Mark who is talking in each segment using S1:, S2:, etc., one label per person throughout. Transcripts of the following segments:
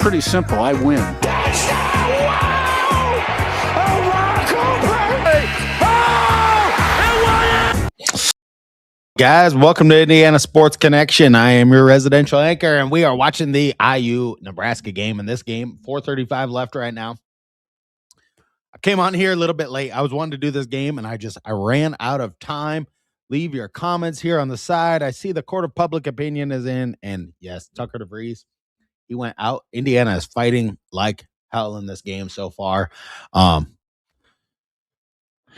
S1: pretty simple. I win. Guys, welcome to Indiana Sports Connection. I am your residential anchor, and we are watching the IU Nebraska game. In this game, 4:35 left right now. I came on here a little bit late. I was wanting to do this game, and I ran out of time. Leave your comments here on the side. I see the court of public opinion is in, and yes, Tucker DeVries, he went out. Indiana is fighting like hell in this game so far.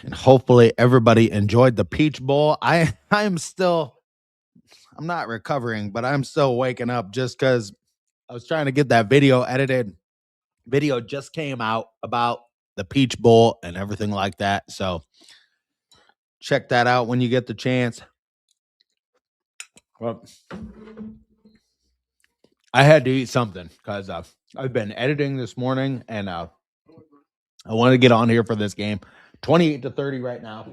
S1: And hopefully everybody enjoyed the Peach Bowl. I'm not recovering, but I'm still waking up just because I was trying to get that video edited. Video just came out about the Peach Bowl and everything like that. So check that out when you get the chance. Well, I had to eat something because I've been editing this morning, and I wanted to get on here for this game. 28-30 right now.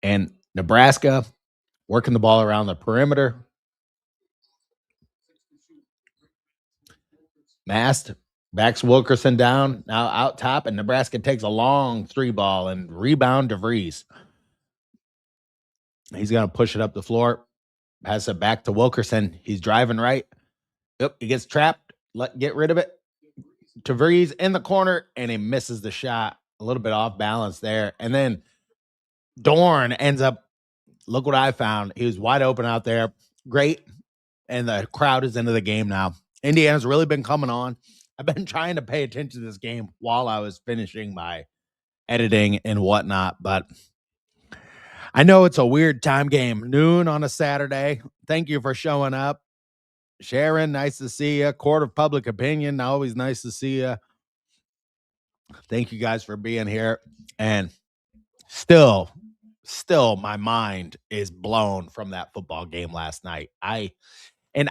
S1: And Nebraska working the ball around the perimeter. Mast backs Wilkerson down, now out top, and Nebraska takes a long three ball and rebound DeVries. He's going to push it up the floor, pass it back to Wilkerson. He's driving right. Yep, he gets trapped. Get rid of it. DeVries in the corner, and he misses the shot. A little bit off balance there. And then Dorn ends up, look what I found. He was wide open out there. Great. And the crowd is into the game now. Indiana's really been coming on. I've been trying to pay attention to this game while I was finishing my editing and whatnot, but I know it's a weird time game. Noon on a Saturday. Thank you for showing up. Sharon, nice to see you. Court of Public Opinion, always nice to see you. Thank you guys for being here. And still my mind is blown from that football game last night. I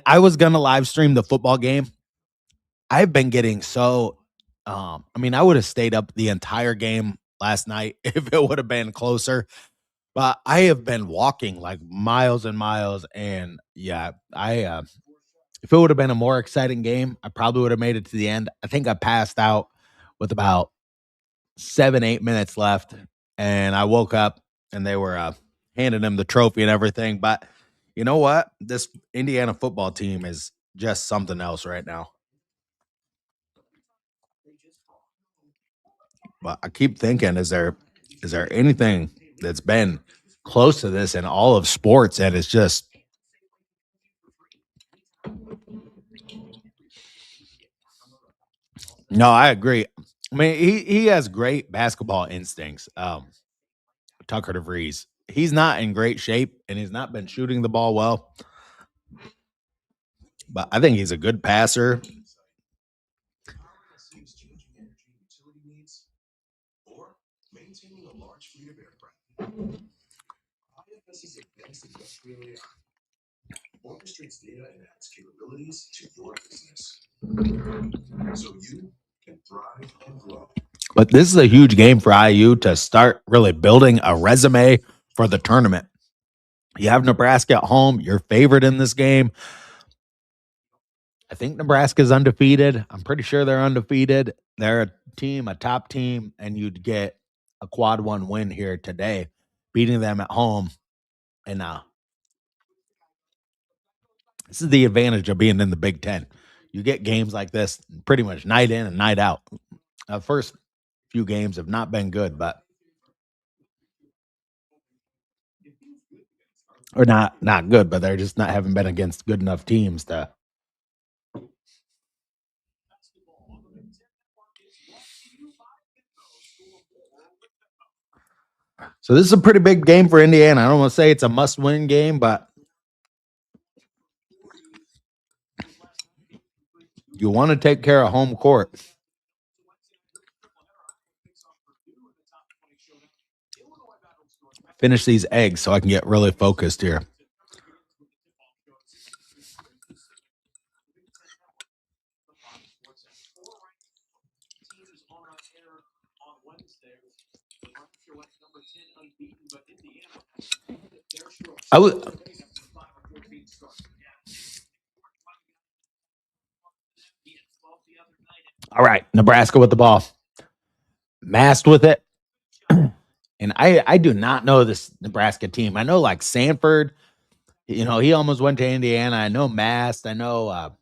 S1: was going to live stream the football game. I've been getting so I would have stayed up the entire game last night if it would have been closer. But I have been walking like miles and miles, and yeah, if it would have been a more exciting game, I probably would have made it to the end. I think I passed out with about 7-8 minutes left, and I woke up and they were handing him the trophy and everything. But you know what? This Indiana football team is just something else right now. But I keep thinking, is there anything that's been close to this in all of sports? And it's just, no, I agree. I mean, he has great basketball instincts. Tucker DeVries, he's not in great shape, and he's not been shooting the ball well. But I think he's a good passer. Orchestrates data and adds capabilities to your business, so you can thrive and grow. But this is a huge game for IU to start really building a resume for the tournament. You have Nebraska at home, your favorite in this game. I think Nebraska's undefeated. I'm pretty sure they're undefeated. They're a top team, and you'd get a quad one win here today, beating them at home. And this is the advantage of being in the Big Ten. You get games like this pretty much night in and night out. First few games have not been good, but or not good, but they're just not haven't been against good enough teams to. So this is a pretty big game for Indiana. I don't want to say it's a must-win game, but you want to take care of home court. Finish these eggs so I can get really focused here. All right, Nebraska with the ball, masked with it. And I do not know this Nebraska team. I know like Sanford, he almost went to Indiana. I know Mast. I know,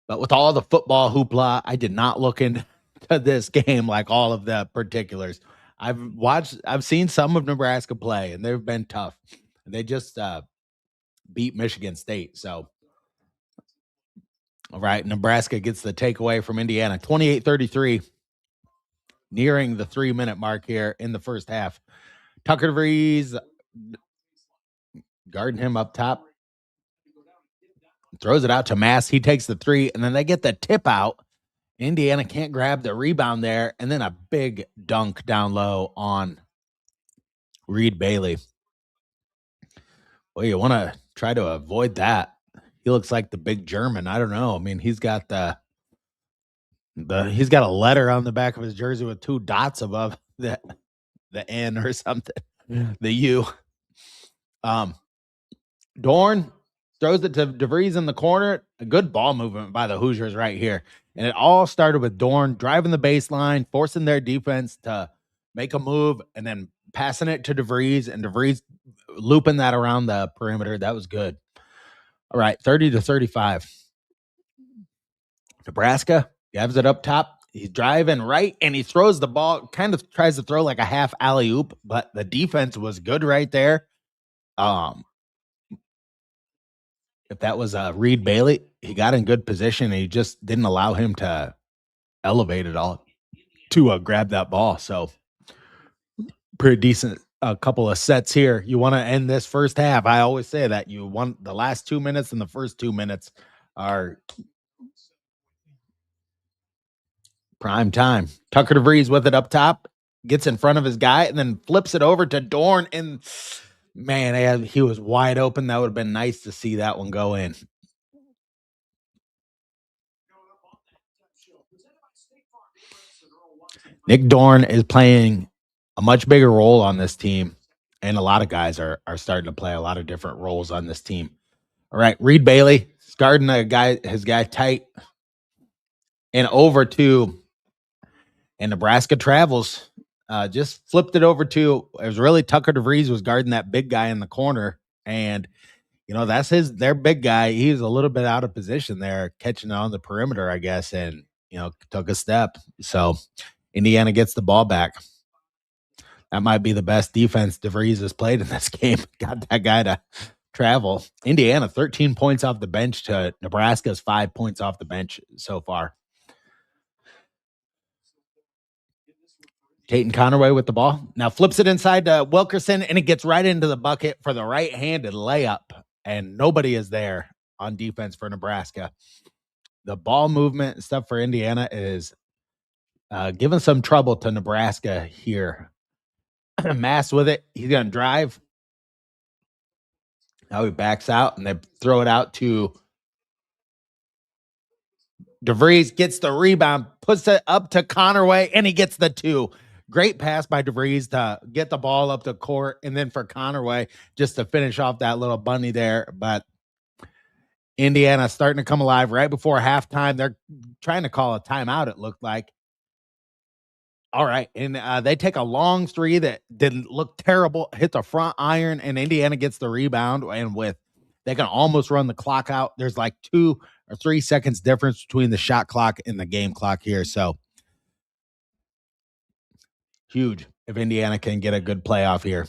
S1: but with all the football hoopla, I did not look into this game like all of the particulars. I've seen some of Nebraska play, and they've been tough. They just beat Michigan State. So, all right, Nebraska gets the takeaway from Indiana, 28-33, nearing the 3-minute mark here in the first half. Tucker DeVries guarding him up top. Throws it out to Mass. He takes the three, and then they get the tip out. Indiana can't grab the rebound there, and then a big dunk down low on Reed Bailey. Well, you want to try to avoid that. He looks like the big German. I don't know. I mean, he's got he's got a letter on the back of his jersey with 2 dots above the N or something. The U. Dorn throws it to DeVries in the corner. A good ball movement by the Hoosiers right here. And it all started with Dorn driving the baseline, forcing their defense to make a move, and then passing it to DeVries, and DeVries looping that around the perimeter. That was good. All right, 30-35. Nebraska gives it up top. He's driving right, and he throws the ball, kind of tries to throw like a half alley-oop, but the defense was good right there. If that was Reed Bailey, he got in good position, and he just didn't allow him to elevate it all to grab that ball. So pretty decent. A couple of sets here. You want to end this first half. I always say that you want the last 2 minutes and the first 2 minutes are prime time. Tucker DeVries with it up top, gets in front of his guy, and then flips it over to Dorn. And man, he was wide open. That would have been nice to see that one go in. Nick Dorn is playing a much bigger role on this team, and a lot of guys are starting to play a lot of different roles on this team. All right, Reed Bailey is guarding his guy tight, and over to, and Nebraska travels. Just flipped it over to, it was really Tucker DeVries was guarding that big guy in the corner, and that's their big guy. He's a little bit out of position there, catching on the perimeter, I guess, and took a step. So Indiana gets the ball back. That might be the best defense DeVries has played in this game. Got that guy to travel. Indiana, 13 points off the bench to Nebraska's 5 points off the bench so far. Caton Conaway with the ball. Now flips it inside to Wilkerson, and it gets right into the bucket for the right-handed layup, and nobody is there on defense for Nebraska. The ball movement and stuff for Indiana is giving some trouble to Nebraska here. Mass with it. He's going to drive. Now he backs out, and they throw it out to DeVries. Gets the rebound, puts it up to Conaway, and he gets the 2. Great pass by DeVries to get the ball up the court, and then for Conaway just to finish off that little bunny there. But Indiana starting to come alive right before halftime. They're trying to call a timeout, it looked like. All right, and they take a long 3 that didn't look terrible, hit the front iron, and Indiana gets the rebound, and they can almost run the clock out. There's like 2 or 3 seconds difference between the shot clock and the game clock here, so huge if Indiana can get a good playoff here.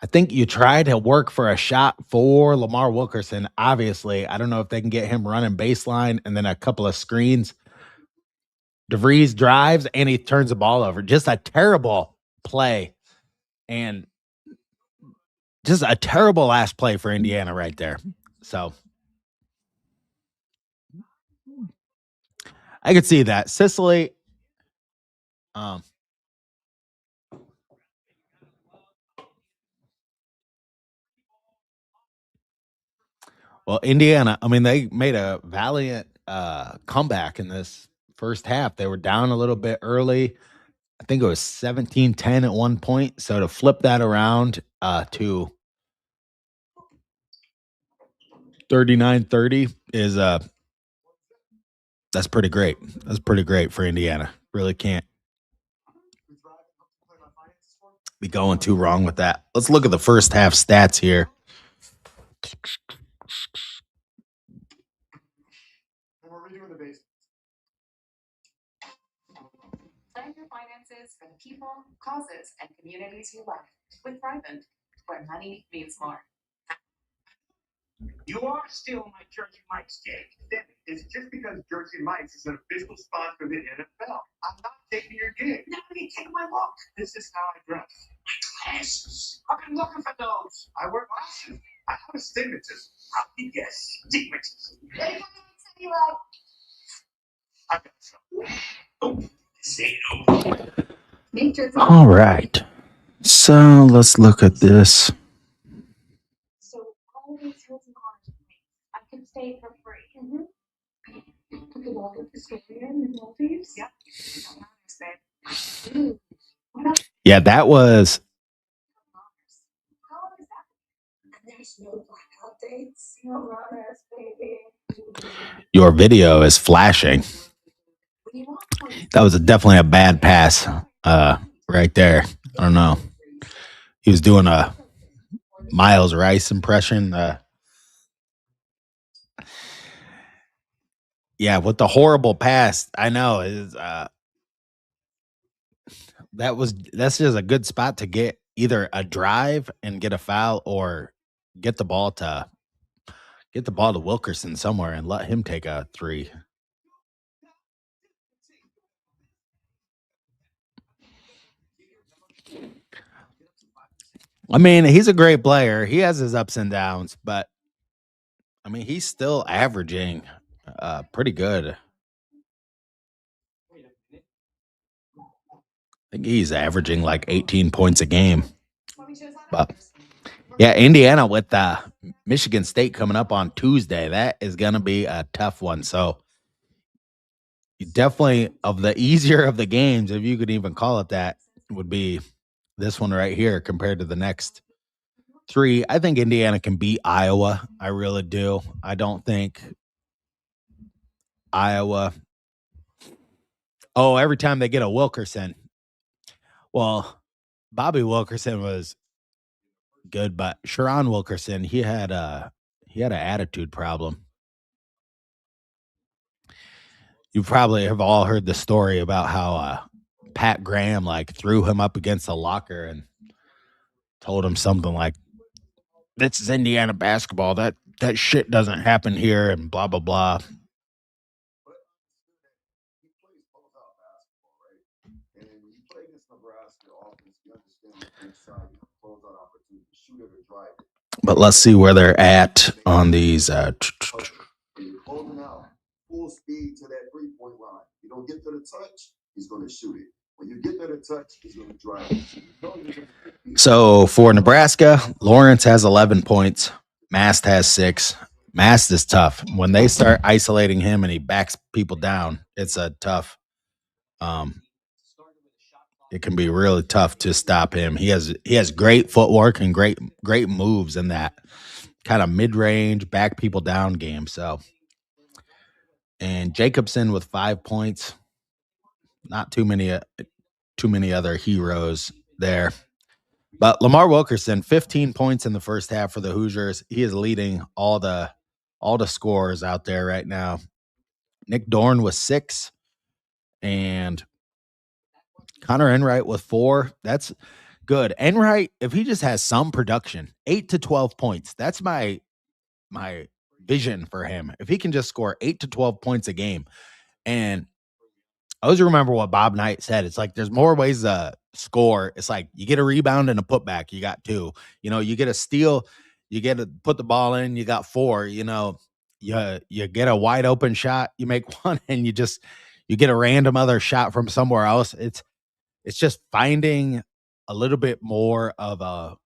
S1: I think you try to work for a shot for Lamar Wilkerson. Obviously, I don't know if they can get him running baseline and then a couple of screens. DeVries drives, and he turns the ball over. Just a terrible play, and just a terrible last play for Indiana right there. So I could see that. Sicily, well, Indiana, I mean, they made a valiant comeback in this first half. They were down a little bit early. I think it was 17-10 at one point. So to flip that around to 39-30 is that's pretty great. That's pretty great for Indiana. Really can't be going too wrong with that. Let's look at the first half stats here.
S2: Plan your finances for the people, causes, and communities you love with Thrivent, where money means more.
S3: You are still my Jersey Mike's cake. It's just because Jersey Mike's is an official sponsor of the NFL. I'm not taking your gig. Now you take my look. This is how I dress. My glasses. I've been looking for those. I wear glasses. I have astigmatism. How do you guess? Astigmatism. I got some. Oh, say no.
S1: All right. So let's look at this.
S2: So all these hills and corners, I can stay for free. Mm-hmm. You can walk up the stadium and Maldives. Yep.
S1: Yeah, that was.
S2: How is that? And there's no blackout dates. No runners, baby.
S1: Your video is flashing. That was definitely a bad pass right there. I don't know. He was doing a Miles Rice impression. Yeah, with the horrible pass, I know is that's just a good spot to get either a drive and get a foul or get the ball to Wilkerson somewhere and let him take a three. I mean, he's a great player. He has his ups and downs, but I mean, he's still averaging pretty good. I think he's averaging like 18 points a game. But yeah, Indiana with Michigan State coming up on Tuesday. That is going to be a tough one. So definitely of the easier of the games, if you could even call it that, would be this one right here compared to the next three. I think Indiana can beat Iowa. I really do. I don't think Iowa. Oh, every time they get a Wilkerson. Well, Bobby Wilkerson was good, but Sharon Wilkerson, he had an attitude problem. You probably have all heard the story about how Pat Graham like threw him up against a locker and told him something like, "This is Indiana basketball. That shit doesn't happen here," and blah blah blah. But let's see where they're at on these.
S4: Closing out full speed to that 3-point line. You don't get to the touch, he's going to shoot it. When you get to the touch, he's going to drive it.
S1: So for Nebraska, Lawrence has 11 points. Mast has 6. Mast is tough. When they start isolating him and he backs people down, it's a tough. It can be really tough to stop him. He has great footwork and great moves in that kind of mid-range back people down game. So, and Jacobson with 5 points. Not too many other heroes there. But Lamar Wilkerson, 15 points in the first half for the Hoosiers. He is leading all the scorers out there right now. Nick Dorn with 6, and Connor Enright with 4. That's good. Enright, if he just has some production, 8 to 12 points. That's my vision for him. If he can just score 8 to 12 points a game. And I always remember what Bob Knight said. It's like there's more ways to score. It's like you get a rebound and a putback, you got 2. You get a steal, you get to put the ball in, you got 4. You get a wide open shot, you make 1, and you get a random other shot from somewhere else. It's just finding a little bit more of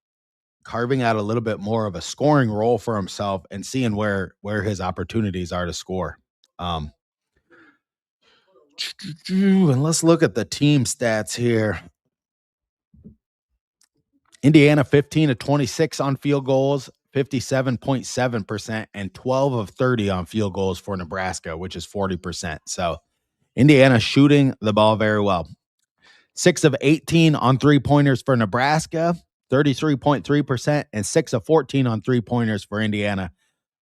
S1: carving out a little bit more of a scoring role for himself and seeing where his opportunities are to score. And let's look at the team stats here. Indiana 15 to 26 on field goals, 57.7%, and 12 of 30 on field goals for Nebraska, which is 40%. So Indiana shooting the ball very well. 6 of 18 on three-pointers for Nebraska, 33.3%, and 6 of 14 on three-pointers for Indiana,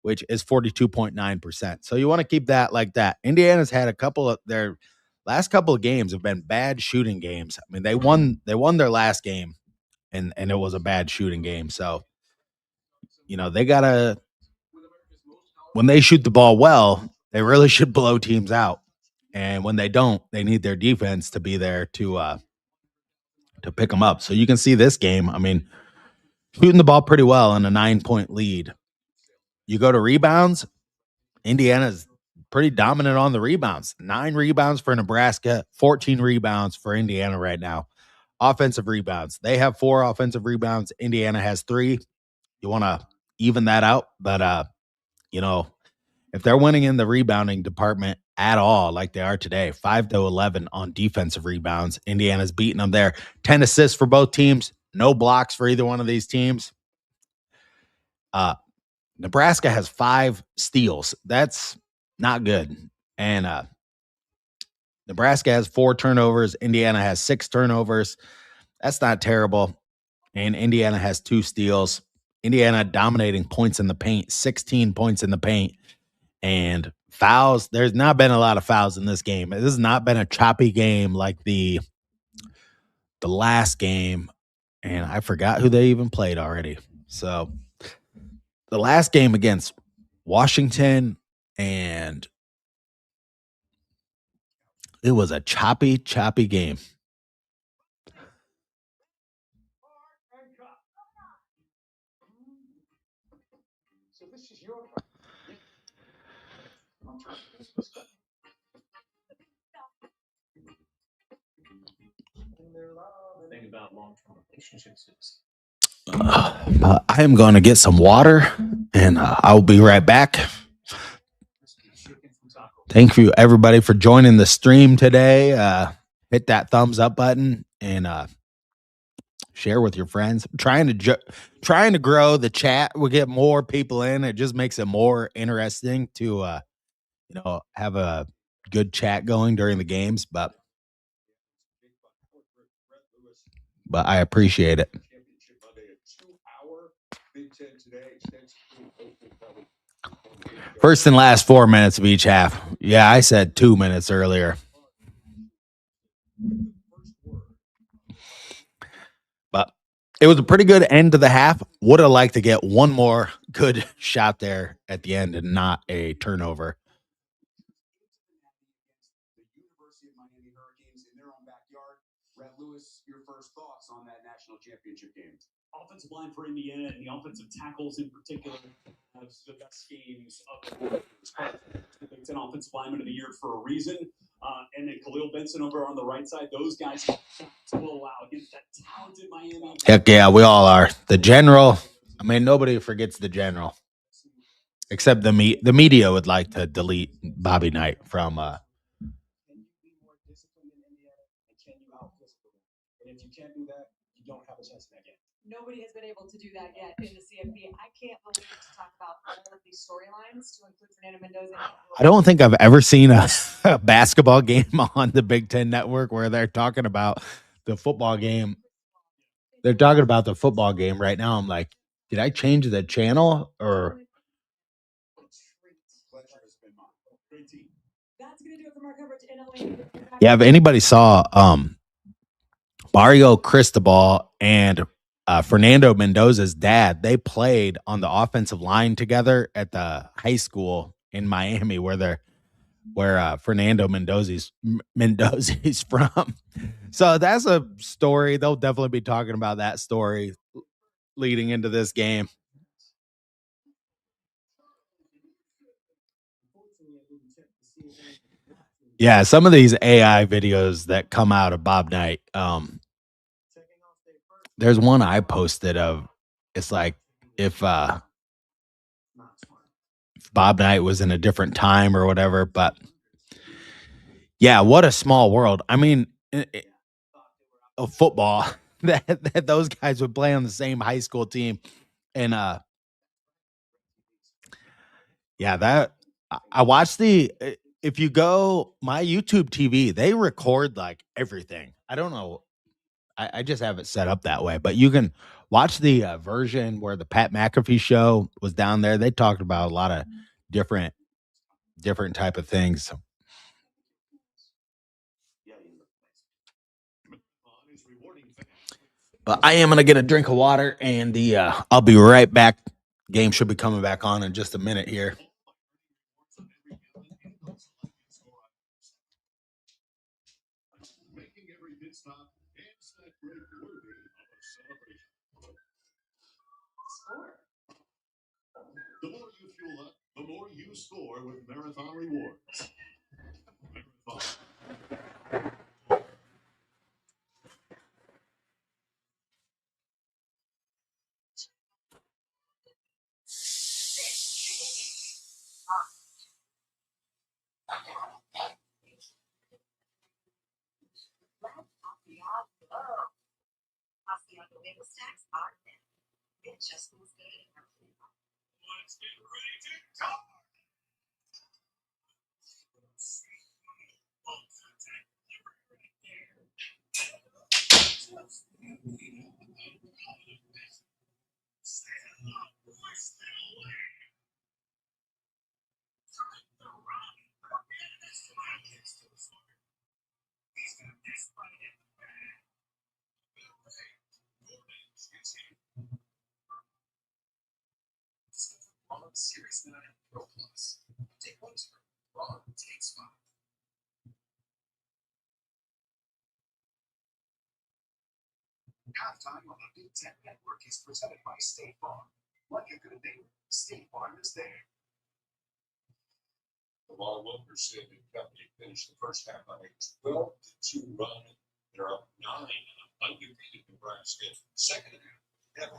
S1: which is 42.9%. So you want to keep that like that. Indiana's had a couple of their last couple of games have been bad shooting games. I mean, they won their last game and it was a bad shooting game. So, they gotta when they shoot the ball well, they really should blow teams out. And when they don't, they need their defense to be there to pick them up. So you can see this game. I mean, shooting the ball pretty well in a 9-point lead. You go to rebounds, Indiana's pretty dominant on the rebounds. 9 rebounds for Nebraska, 14 rebounds for Indiana right now. Offensive rebounds. They have 4 offensive rebounds. Indiana has 3. You want to even that out, but if they're winning in the rebounding department at all, like they are today, 5-11 on defensive rebounds, Indiana's beating them there. 10 assists for both teams, no blocks for either one of these teams. Nebraska has 5 steals. That's not good. And Nebraska has 4 turnovers. Indiana has 6 turnovers. That's not terrible. And Indiana has 2 steals. Indiana dominating points in the paint, 16 points in the paint. And fouls, there's not been a lot of fouls in this game. This has not been a choppy game like the last game. And I forgot who they even played already. So the last game against Washington, and it was a choppy game.
S3: So this is your thing about long-term relationships is
S1: I am going to get some water, and I'll be right back. Thank you, everybody, for joining the stream today. Hit that thumbs up button and share with your friends. Trying to grow the chat. We'll get more people in. It just makes it more interesting to have a good chat going during the games. But I appreciate it. First and last 4 minutes of each half. Yeah, I said 2 minutes earlier. But it was a pretty good end to the half. Would have liked to get one more good shot there at the end and not a turnover.
S5: The University of Miami Hurricanes in their own backyard. Brett Lewis, your first thoughts on that national championship game?
S6: Offensive line for Indiana and the offensive tackles in particular have the best games of the Big Ten Offensive Lineman of the Year for a reason. And then Khalil Benson over on the right side, those guys will allow against that talented Miami.
S1: Heck yeah, we all are. The general, I mean, nobody forgets the general. Except the media would like to delete Bobby Knight from
S5: Can you be more disciplined in Indiana? And can you out-physical them? And if you can't do that, you don't have a chance in that game.
S2: Nobody has been able to do that yet in the CFP. I can't believe to talk about all of these storylines to include Fernando Mendoza.
S1: I don't think I've ever seen a basketball game on the Big Ten Network where they're talking about the football game. They're talking about the football game right now. I'm like, did I change the channel or?
S2: That's going to do it from our coverage in LA.
S1: Yeah, if anybody saw Mario Cristobal and Fernando Mendoza's dad, they played on the offensive line together at the high school in Miami where Fernando Mendoza's from. So that's a story. They'll definitely be talking about that story leading into this game. Yeah, some of these AI videos that come out of Bob Knight, there's one I posted of, it's like if Bob Knight was in a different time or whatever, but yeah, what a small world. I mean, of football that those guys would play on the same high school team. And Yeah, that I watched if you go my YouTube TV, they record like everything. I don't know. I just have it set up that way, but you can watch the version where the Pat McAfee show was down there. They talked about a lot of different different type of things. But I am gonna get a drink of water, and the I'll be right back. Game should be coming back on in just a minute here.
S3: Making every pit stop and snack break worthy of a celebration.
S2: Score.
S3: The more you fuel up, the more you score with Marathon Rewards. Marathon.
S2: It just feels good.
S3: Let's get ready to go. Series 9 Pro Plus. Take one turn. Ron takes 5. Halftime on the Big Ten Network is presented by State Farm. Like a good neighbor, State Farm is there. Lamar Wilkerson and company finished the first half on a 12-2 run. They're up 9 on undefeated Nebraska. Second half.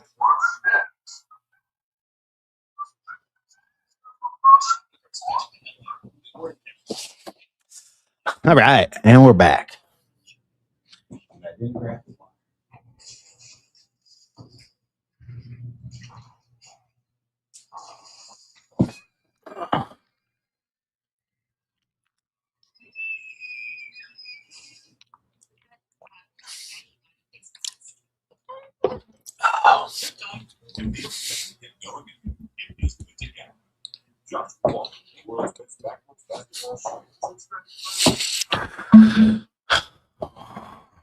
S1: All right, and we're back. Oh.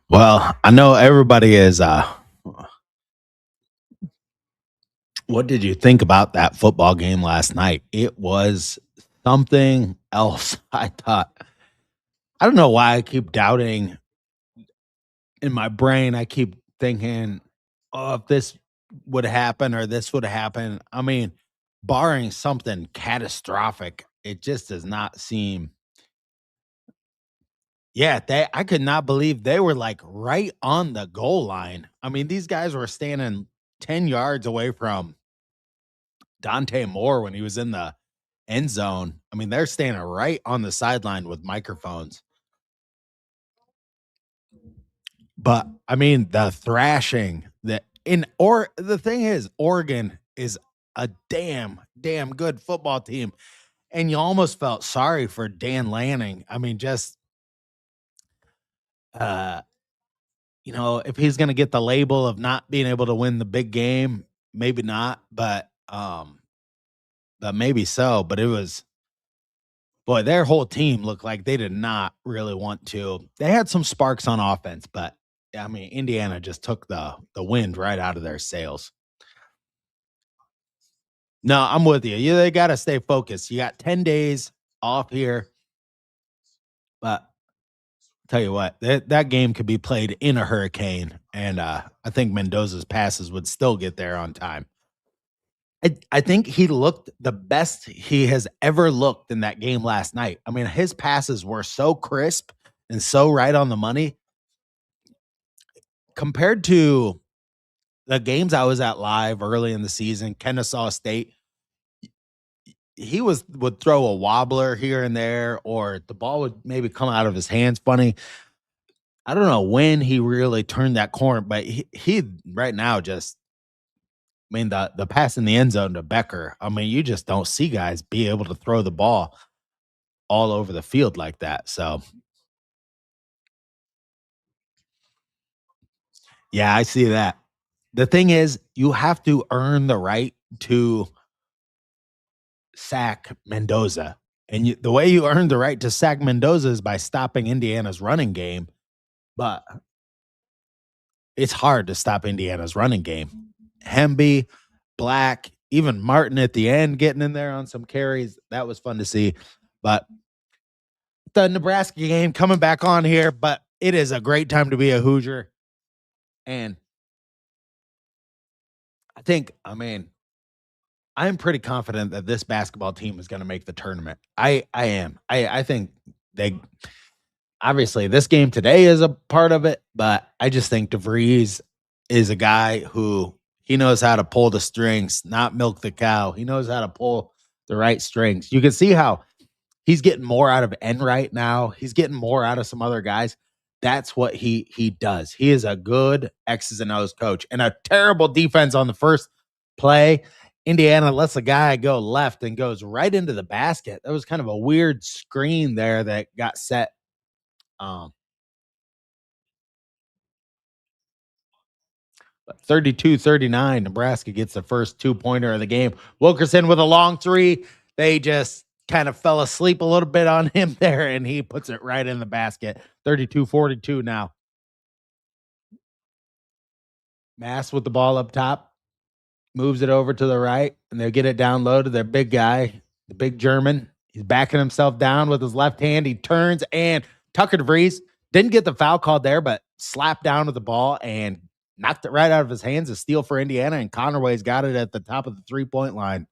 S1: Well, I know everybody is what did you think about that football game last night? It was something else. I thought I don't know why I keep doubting in my brain. I keep thinking, oh, if this would happen or this would happen. I mean, barring something catastrophic, it just does not seem. Yeah, I could not believe they were like right on the goal line. I mean, these guys were standing 10 yards away from Dante Moore when he was in the end zone. I mean, they're standing right on the sideline with microphones. But I mean, the thrashing that the thing is, Oregon is a damn good football team. And you almost felt sorry for Dan Lanning. I mean, just uh if he's gonna get the label of not being able to win the big game, maybe not, but maybe so. But it was boy, their whole team looked like they did not really want to. They had some sparks on offense, but I mean, Indiana just took the wind right out of their sails. No, I'm with you. They got to stay focused. You got 10 days off here, but tell you what, that game could be played in a hurricane, and I think Mendoza's passes would still get there on time. I think he looked the best he has ever looked in that game last night. I mean, his passes were so crisp and so right on the money compared to the games I was at live early in the season. Kennesaw State, he would throw a wobbler here and there, or the ball would maybe come out of his hands funny. I don't know when he really turned that corner, but he right now just mean, the pass in the end zone to Becker, I mean, you just don't see guys be able to throw the ball all over the field like that. So, yeah, I see that. The thing is, you have to earn the right to sack Mendoza. And the way you earn the right to sack Mendoza is by stopping Indiana's running game. But it's hard to stop Indiana's running game. Hemby, Black, even Martin at the end getting in there on some carries. That was fun to see. But the Nebraska game coming back on here, but it is a great time to be a Hoosier. And I mean, I'm pretty confident that this basketball team is going to make the tournament. I am. I think they obviously this game today is a part of it, but I just think DeVries is a guy who he knows how to pull the strings, not milk the cow. He knows how to pull the right strings. You can see how he's getting more out of Enright now. He's getting more out of some other guys. That's what he does. He is a good X's and O's coach. And a terrible defense on the first play. Indiana lets a guy go left and goes right into the basket. That was kind of a weird screen there that got set. 32-39, Nebraska gets the first 2-pointer of the game. Wilkerson with a long three. They just kind of fell asleep a little bit on him there, and he puts it right in the basket. 32-42 now. Mass with the ball up top. Moves it over to the right, and they get it down low to their big guy, the big German. He's backing himself down with his left hand. He turns, and Tucker DeVries didn't get the foul called there, but slapped down with the ball and knocked it right out of his hands. A steal for Indiana, and Connerway's got it at the top of the three-point line.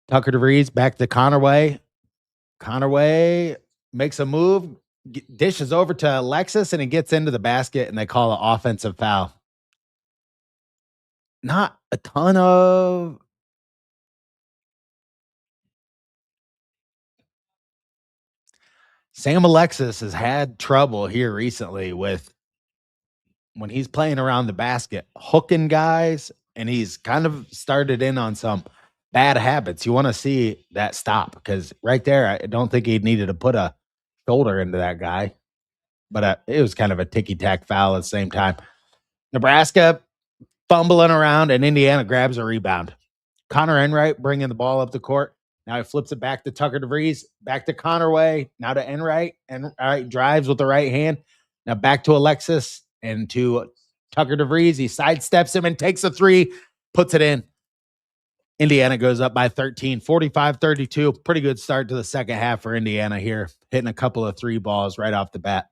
S1: Tucker DeVries back to Connerway. Connerway makes a move, dishes over to Alexis, and he gets into the basket, and they call an offensive foul. Not a ton of Sam Alexis has had trouble here recently with when he's playing around the basket, hooking guys, and he's kind of started in on some bad habits. You want to see that stop because right there, I don't think he needed to put a shoulder into that guy, but it was kind of a ticky-tack foul at the same time. Nebraska fumbling around, and Indiana grabs a rebound. Connor Enright bringing the ball up the court. Now he flips it back to Tucker DeVries, back to Connerway, now to Enright. Enright drives with the right hand. Now back to Alexis and to Tucker DeVries. He sidesteps him and takes a three, puts it in. Indiana goes up by 13, 45-32. Pretty good start to the second half for Indiana here, hitting a couple of three balls right off the bat.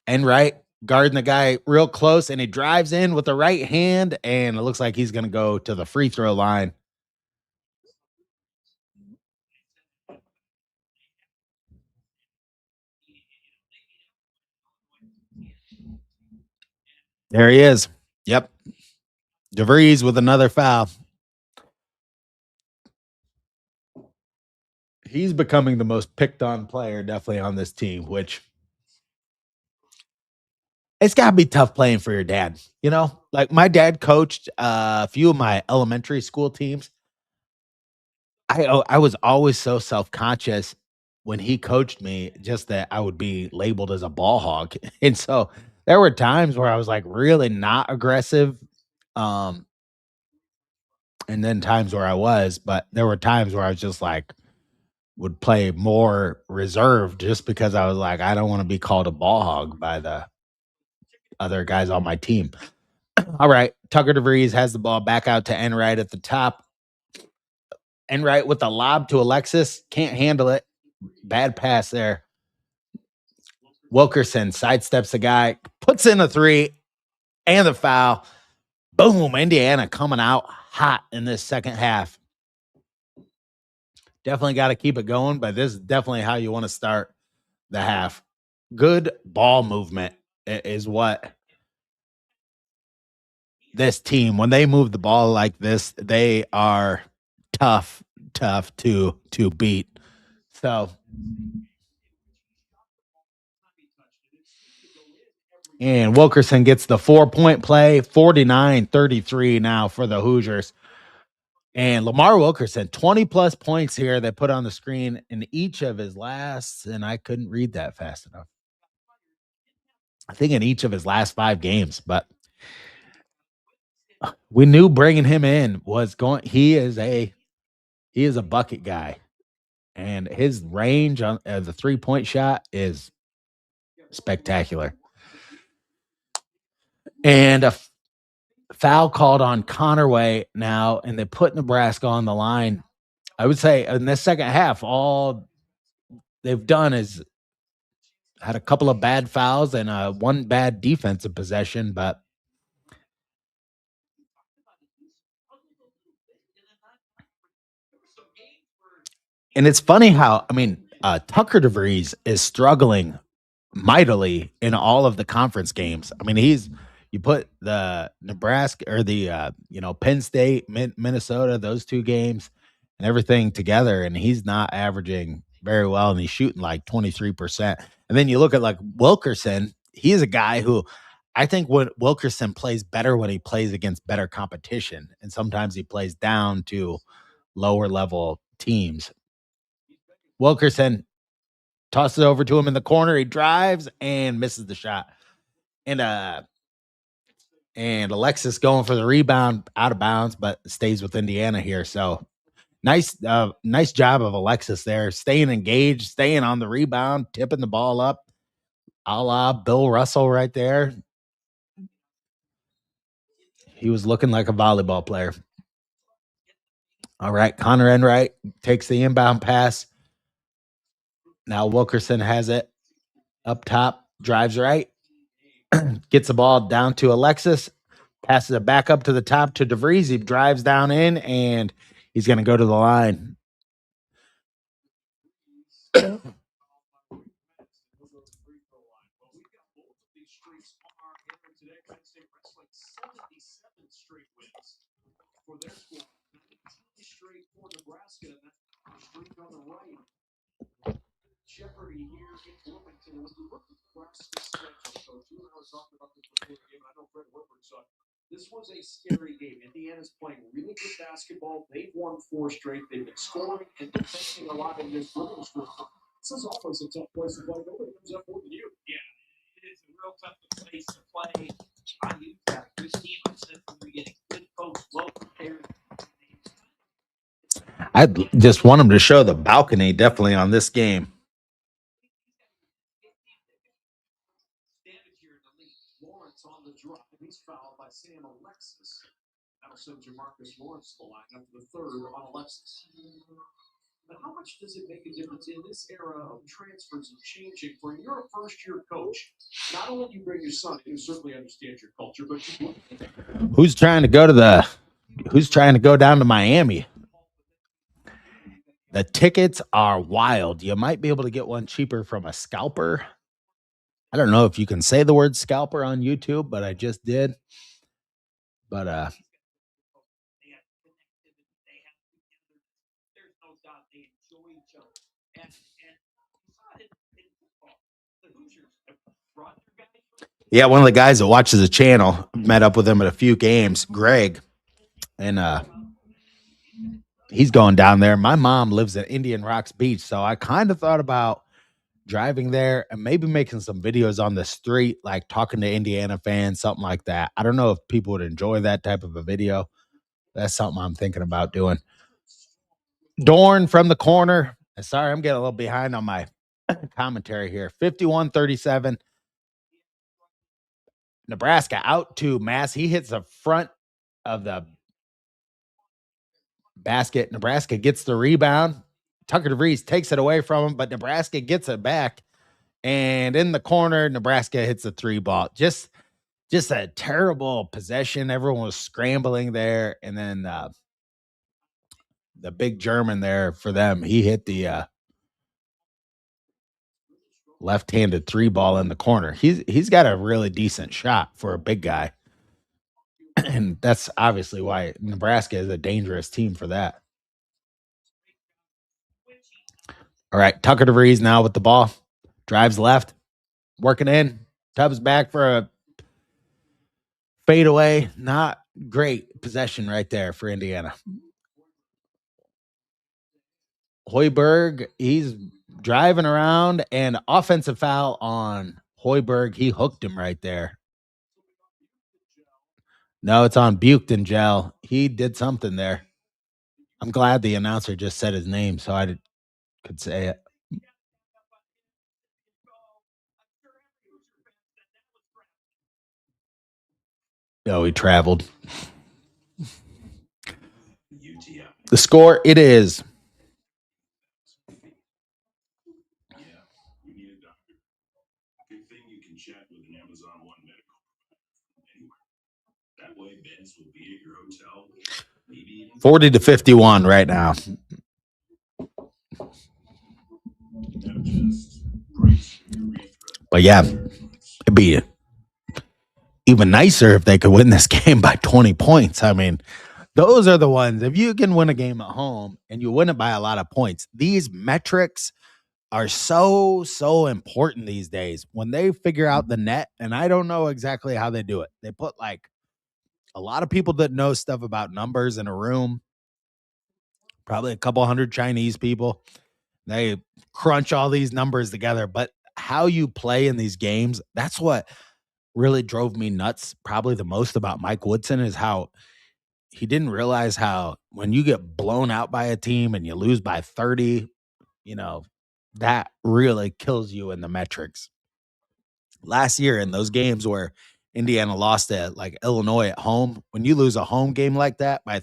S1: Enright guarding the guy real close, and he drives in with the right hand, and it looks like he's going to go to the free throw line. There he is. Yep. DeVries with another foul. He's becoming the most picked on player definitely on this team, which it's got to be tough playing for your dad. You know, like my dad coached a few of my elementary school teams. I was always so self-conscious when he coached me, just that I would be labeled as a ball hog. And so there were times where I was like really not aggressive. Um, and then times where I was, but there were times where I was just like would play more reserved just because I was like, I don't want to be called a ball hog by the other guys on my team. All right. Tucker DeVries has the ball back out to Enright at the top. Enright with the lob to Alexis. Can't handle it. Bad pass there. Wilkerson sidesteps the guy, puts in a three and the foul. Boom. Indiana coming out hot in this second half. Definitely got to keep it going, but this is definitely how you want to start the half. Good ball movement is what this team, when they move the ball like this, they are tough to beat. So And Wilkerson gets the 4-point play, 49-33 now for the Hoosiers. And Lamar Wilkerson, 20-plus points here they put on the screen in each of his last, and I couldn't read that fast enough. I think in each of his last 5 games, but we knew bringing him in was going. He is a bucket guy, and his range on the 3-point shot is spectacular. And a foul called on Connerway now, and they put Nebraska on the line. I would say in this second half, all they've done is had a couple of bad fouls and one bad defensive possession, but and it's funny how Tucker DeVries is struggling mightily in all of the conference games. I mean, you put the Nebraska or the Penn State, Minnesota, those 2 games and everything together, and he's not averaging very well, and he's shooting like 23%. And then you look at like Wilkerson, he's a guy who I think when Wilkerson plays better when he plays against better competition, and sometimes he plays down to lower level teams. Wilkerson tosses over to him in the corner. He drives and misses the shot. And Alexis going for the rebound out of bounds, but stays with Indiana here. So nice job of Alexis there, staying engaged, staying on the rebound, tipping the ball up, a la Bill Russell right there. He was looking like a volleyball player. All right, Connor Enright takes the inbound pass. Now Wilkerson has it up top, drives right, gets the ball down to Alexis, passes it back up to the top to DeVries. He drives down in, and he's going to go to the line.
S6: Jeopardy here in Bloomington. When you look at Nebraska's schedule, so you and I was talking about this before the game, and I know Fred Woodward saw it. This was a scary game. Indiana's playing really good basketball. They've won 4 straight. They've been scoring and defending a lot in this rhythm score. This is always a tough place to play. Nobody comes up more than you.
S7: Yeah, it is a real tough place to play. You've got a good team. I said we're getting good folks, well prepared.
S1: I just want him to show the balcony definitely on this game.
S6: Lawrence on the drive. He's fouled by Sam Alexis. That'll send Jamarcus Lawrence to the line after the 3rd on Alexis. But how much does it make a difference in this era of transfers and changing? For you're a first-year coach, not only do you bring your son, who certainly understands your culture, but you
S1: Who's trying to go down to Miami? The tickets are wild. You might be able to get one cheaper from a scalper. I don't know if you can say the word scalper on YouTube, but I just did. But yeah, one of the guys that watches the channel, met up with him at a few games, Greg, and he's going down there. My mom lives at Indian Rocks Beach, so I kind of thought about driving there and maybe making some videos on the street, like talking to Indiana fans, something like that. I don't know if people would enjoy that type of a video. That's something I'm thinking about doing. Dorn from the corner. Sorry, I'm getting a little behind on my commentary here. 51-37. Nebraska out to Mass. He hits the front of the basket. Nebraska gets the rebound. Tucker DeVries takes it away from him, but Nebraska gets it back. And in the corner, Nebraska hits a 3 ball. Just a terrible possession. Everyone was scrambling there. And then the big German there for them, he hit the left-handed 3 ball in the corner. He's got a really decent shot for a big guy. And that's obviously why Nebraska is a dangerous team for that. All right, Tucker DeVries now with the ball. Drives left, working in, Tubbs back for a fadeaway. Not great possession right there for Indiana. Hoiberg, he's driving around and offensive foul on Hoiberg. He hooked him right there. No, it's on Buchton Gel. He did something there. I'm glad the announcer just said his name so I could say it. No, he traveled. The score, it is.
S3: You need a doctor. Good thing you can chat with an Amazon One medical from anywhere. That way, beds will be at your hotel. Maybe
S1: 40-51 right now. But yeah, it'd be even nicer if they could win this game by 20 points. I mean, those are the ones. If you can win a game at home and you win it by a lot of points, these metrics are so important these days. When they figure out the net, and I don't know exactly how they do it. They put like a lot of people that know stuff about numbers in a room, probably a couple hundred Chinese people. They crunch all these numbers together, but how you play in these games, that's what really drove me nuts probably the most about Mike Woodson is how he didn't realize how when you get blown out by a team and you lose by 30, that really kills you in the metrics. Last year in those games where Indiana lost at like Illinois at home, when you lose a home game like that by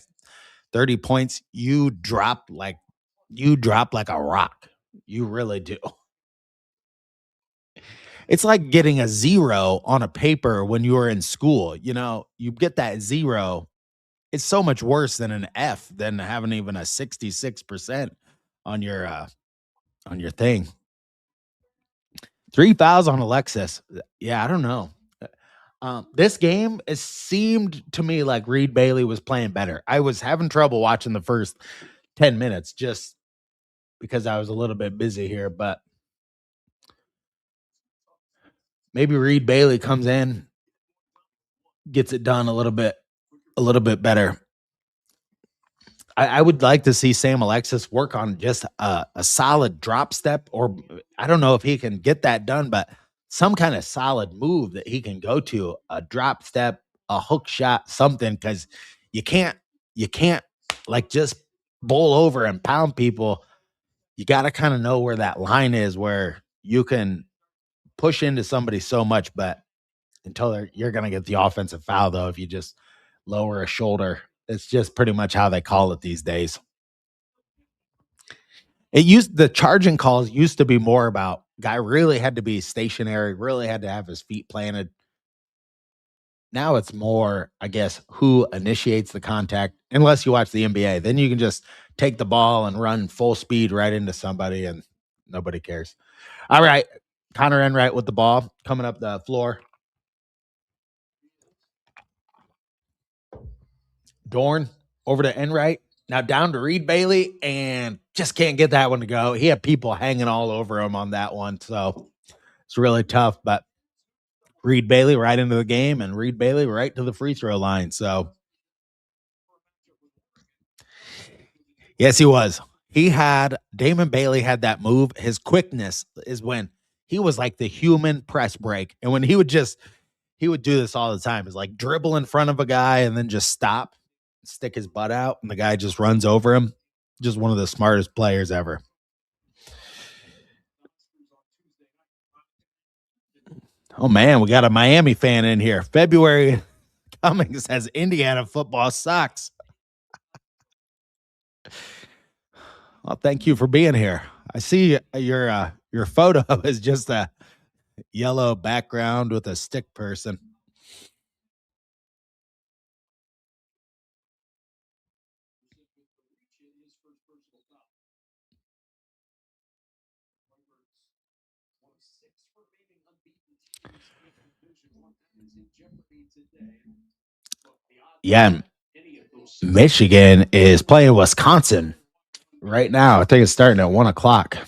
S1: 30 points, you drop like a rock. You really do. It's like getting a 0 on a paper when you were in school. You get that 0. It's so much worse than an F than having even a 66% on your thing. 3 fouls on Alexis. Yeah, I don't know. This game, it seemed to me like Reed Bailey was playing better. I was having trouble watching the first 10 minutes just because I was a little bit busy here, but maybe Reed Bailey comes in, gets it done a little bit better. I would like to see Sam Alexis work on just a solid drop step, or I don't know if he can get that done, but some kind of solid move that he can go to, a drop step, a hook shot, something, because you can't like just bowl over and pound people. You got to kind of know where that line is where you can push into somebody so much, but until you're going to get the offensive foul, though, if you just lower a shoulder. It's just pretty much how they call it these days. The charging calls used to be more about guy really had to be stationary, really had to have his feet planted. Now it's more, I guess, who initiates the contact, unless you watch the NBA. Then you can just take the ball and run full speed right into somebody and nobody cares. All right. Connor Enright with the ball coming up the floor. Dorn over to Enright. Now down to Reed Bailey and just can't get that one to go. He had people hanging all over him on that one. So it's really tough, but Reed Bailey right into the game and Reed Bailey right to the free throw line. So yes, he was. Damon Bailey had that move. His quickness is when he was like the human press break. And when he would do this all the time. Is like dribble in front of a guy and then just stop, stick his butt out, and the guy just runs over him. Just one of the smartest players ever. Oh, man, we got a Miami fan in here. February Cummings says Indiana football sucks. Well, thank you for being here. I see your photo is just a yellow background with a stick person. Yeah, Michigan is playing Wisconsin right now. I think it's starting at 1:00.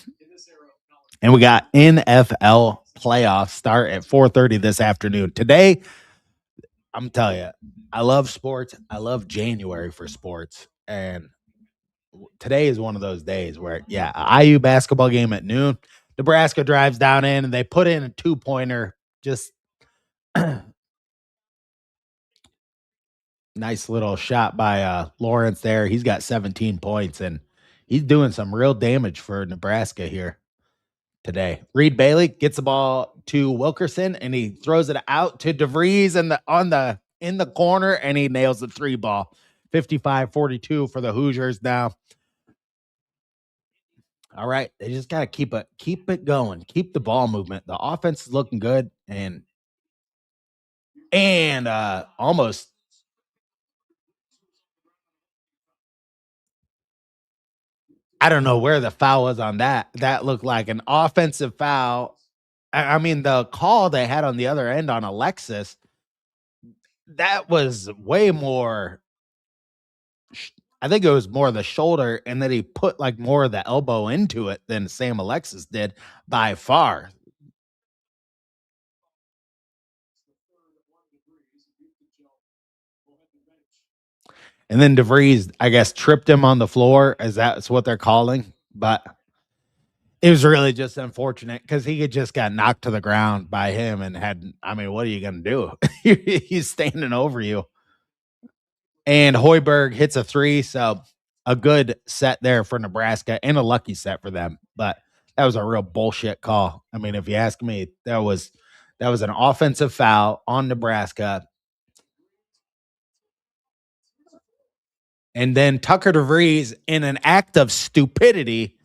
S1: And we got NFL playoffs start at 4:30 this afternoon. Today, I'm telling you, I love sports. I love January for sports. And today is one of those days where, yeah, IU basketball game at noon. Nebraska drives down in and they put in a 2-pointer. Just nice little shot by Lawrence there. He's got 17 points and he's doing some real damage for Nebraska here today. Reed Bailey gets the ball to Wilkerson and he throws it out to DeVries and in the corner and he nails the 3 ball. 55-42 for the Hoosiers now. All right, they just got to keep it going. Keep the ball movement. The offense is looking good and almost I don't know where the foul was on that. That looked like an offensive foul. I mean, the call they had on the other end on Alexis, that was way more. I think it was more the shoulder, and then he put like more of the elbow into it than Sam Alexis did by far. And then DeVries, I guess, tripped him on the floor, as that's what they're calling. But it was really just unfortunate because he had just got knocked to the ground by him and I mean, what are you going to do? He's standing over you. And Hoiberg hits a 3. So a good set there for Nebraska and a lucky set for them. But that was a real bullshit call. I mean, if you ask me, that was an offensive foul on Nebraska. And then Tucker DeVries, in an act of stupidity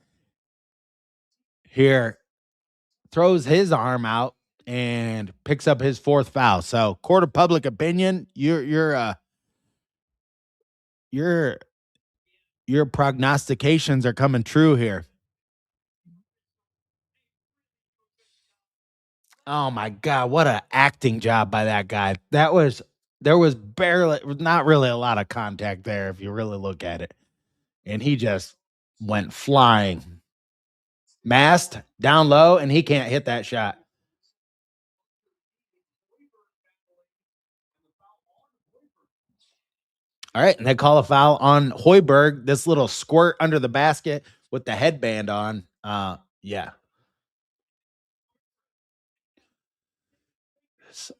S1: here, throws his arm out and picks up his 4th foul. So, court of public opinion, your prognostications are coming true here. Oh my god, what an acting job by that guy. There was not really a lot of contact there if you really look at it. And he just went flying. Masked down low and he can't hit that shot. All right, and they call a foul on Hoiberg, this little squirt under the basket with the headband on. Yeah.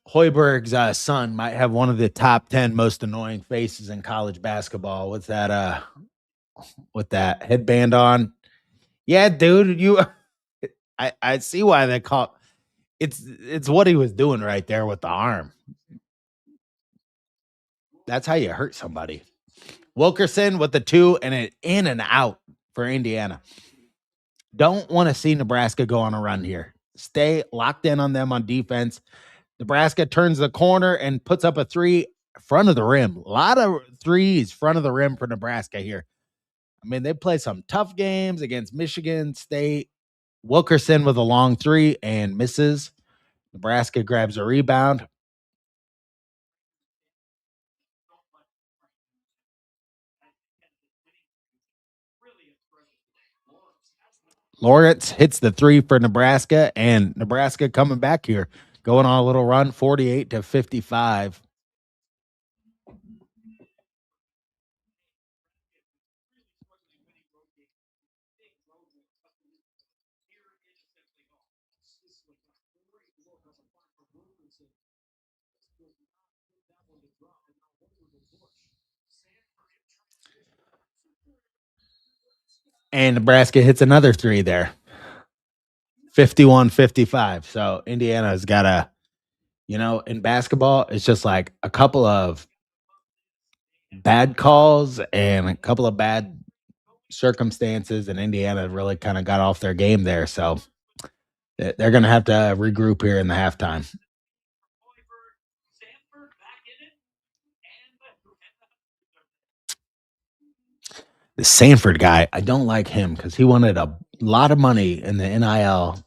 S1: Hoiberg's son might have one of the top 10 most annoying faces in college basketball with that headband on. Yeah, dude, I see why they call it's what he was doing right there with the arm. That's how you hurt somebody. Wilkerson with the 2 and an in and out for Indiana. Don't want to see Nebraska go on a run here. Stay locked in on them on defense. Nebraska turns the corner and puts up a 3 front of the rim. A lot of threes front of the rim for Nebraska here. I mean, they play some tough games against Michigan State. Wilkerson with a long 3 and misses. Nebraska grabs a rebound. Lawrence hits the 3 for Nebraska, and Nebraska coming back here, going on a little run, 48-55. And Nebraska hits another 3 there. 51-55. So Indiana's got in basketball, it's just like a couple of bad calls and a couple of bad circumstances, and Indiana really kind of got off their game there. So they're going to have to regroup here in the halftime. The Sanford guy, I don't like him because he wanted a lot of money in the NIL.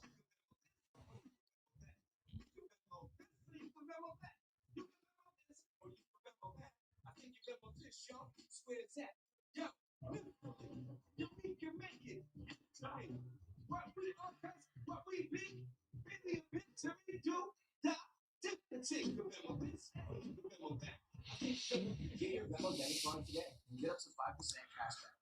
S5: Venmo debit card today and get up to 5% cash back.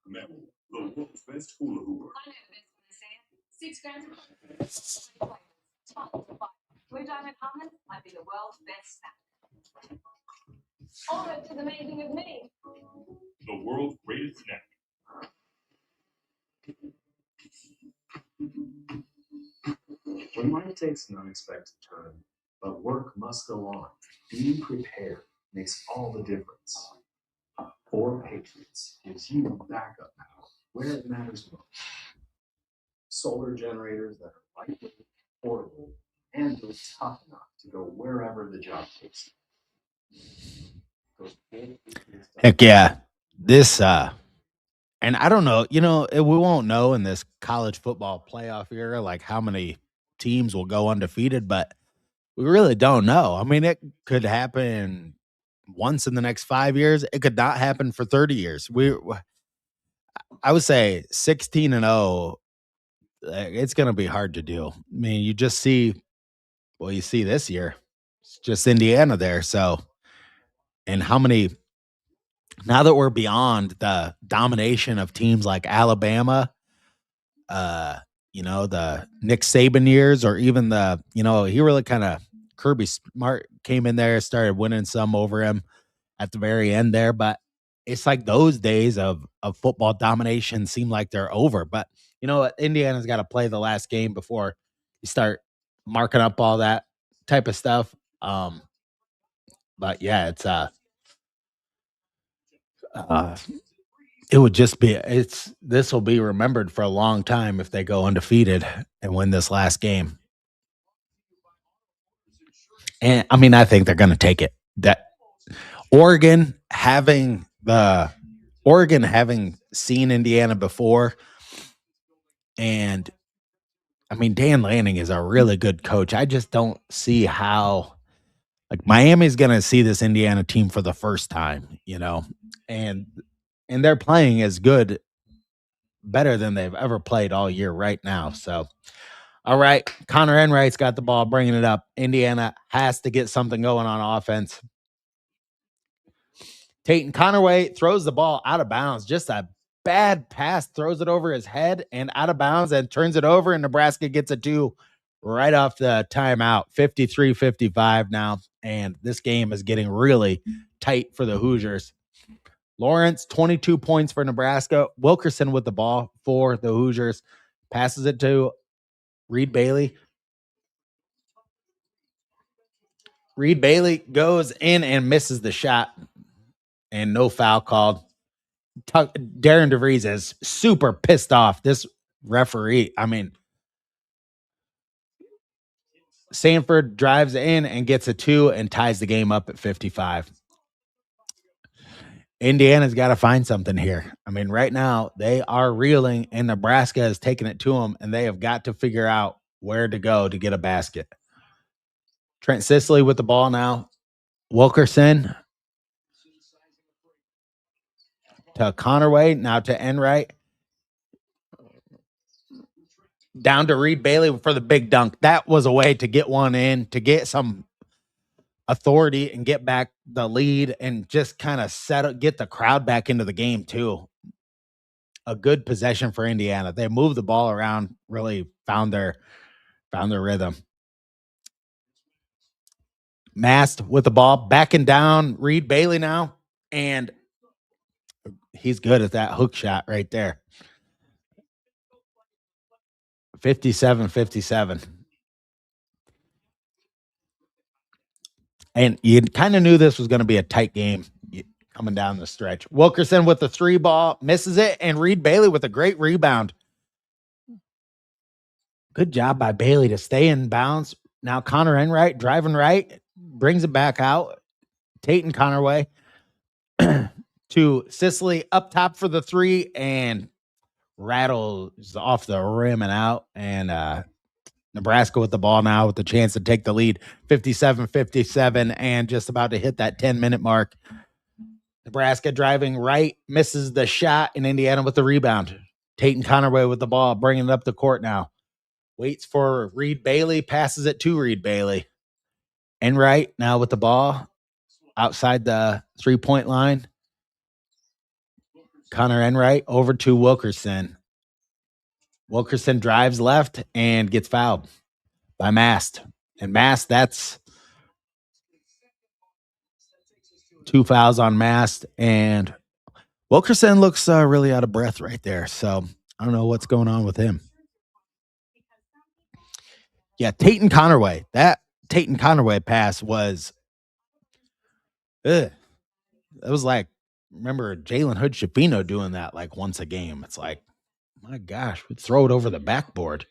S3: Memo, the world's best hula hooper.
S2: I know this when I say it. 6 grams of protein, 20 flavors, tons of fiber. Blue Diamond almonds might be the world's best snack. On to the making of me.
S3: The world's greatest snack.
S8: When life takes an unexpected turn, but work must go on, being prepared makes all the difference. Four Patriots gives you backup power where it matters most. Solar generators that are lightweight, portable, and built tough enough to go wherever the job takes you. Those Four Patriots
S1: Heck yeah. This and I don't know, we won't know in this college football playoff era like how many teams will go undefeated, but we really don't know. I mean, it could happen once in the next 5 years. It could not happen for 30 years. I would say 16-0, it's going to be hard to do. I mean, you just see you see this year. It's just Indiana there. So, and how many now that we're beyond the domination of teams like Alabama, the Nick Saban years, or even he really kind of Kirby Smart came in there, started winning some over him at the very end there. But it's like those days of football domination seem like they're over. But you know what? Indiana's got to play the last game before you start marking up all that type of stuff. But yeah, it's it would just be this will be remembered for a long time if they go undefeated and win this last game. And I mean, I think they're going to take it. That Oregon having seen Indiana before, and I mean, Dan Lanning is a really good coach. I just don't see how Miami's going to see this Indiana team for the first time, and they're playing as good, better than they've ever played all year right now. So, all right, Connor Enright's got the ball, bringing it up. Indiana has to get something going on offense. Tate Conaway throws the ball out of bounds. Just a bad pass, throws it over his head and out of bounds and turns it over, and Nebraska gets a 2 right off the timeout. 53-55 now, and this game is getting really tight for the Hoosiers. Lawrence, 22 points for Nebraska. Wilkerson with the ball for the Hoosiers. Passes it to Reed Bailey. Reed Bailey goes in and misses the shot, and no foul called. Darren DeVries is super pissed off. This referee, I mean, Sanford drives in and gets a 2 and ties the game up at 55. Indiana's got to find something here. I mean, right now they are reeling, and Nebraska is taking it to them, and they have got to figure out where to go to get a basket. Trent Sisley with the ball now. Wilkerson to Conaway, now to Enright. Down to Reed Bailey for the big dunk. That was a way to get one in, to get some authority and get back the lead and just kind of get the crowd back into the game too. A good possession for Indiana. They moved the ball around, really found their rhythm. Mast with the ball, backing down Reed Bailey now, and he's good at that hook shot right there. 57-57. And you kind of knew this was going to be a tight game coming down the stretch. Wilkerson with the 3 ball, misses it, and Reed Bailey with a great rebound. Good job by Bailey to stay in bounds. Now Connor Enright driving right, brings it back out. Tate and Conaway to Sisley up top for the 3, and rattles off the rim and out. And Nebraska with the ball now with the chance to take the lead. 57-57, and just about to hit that 10-minute mark. Nebraska driving right, misses the shot, and Indiana with the rebound. Tate and Conaway with the ball, bringing it up the court now. Waits for Reed Bailey, passes it to Reed Bailey. Enright now with the ball. outside the 3-point line. Connor Enright over to Wilkerson. Wilkerson drives left and gets fouled by Mast. And Mast, that's 2 fouls on Mast. And Wilkerson looks really out of breath right there. So I don't know what's going on with him. Yeah, Tatum Connerway. That Tatum Connerway pass was, it was like, remember Jalen Hood Shafino doing that like once a game. It's like, my gosh, we'd throw it over the backboard.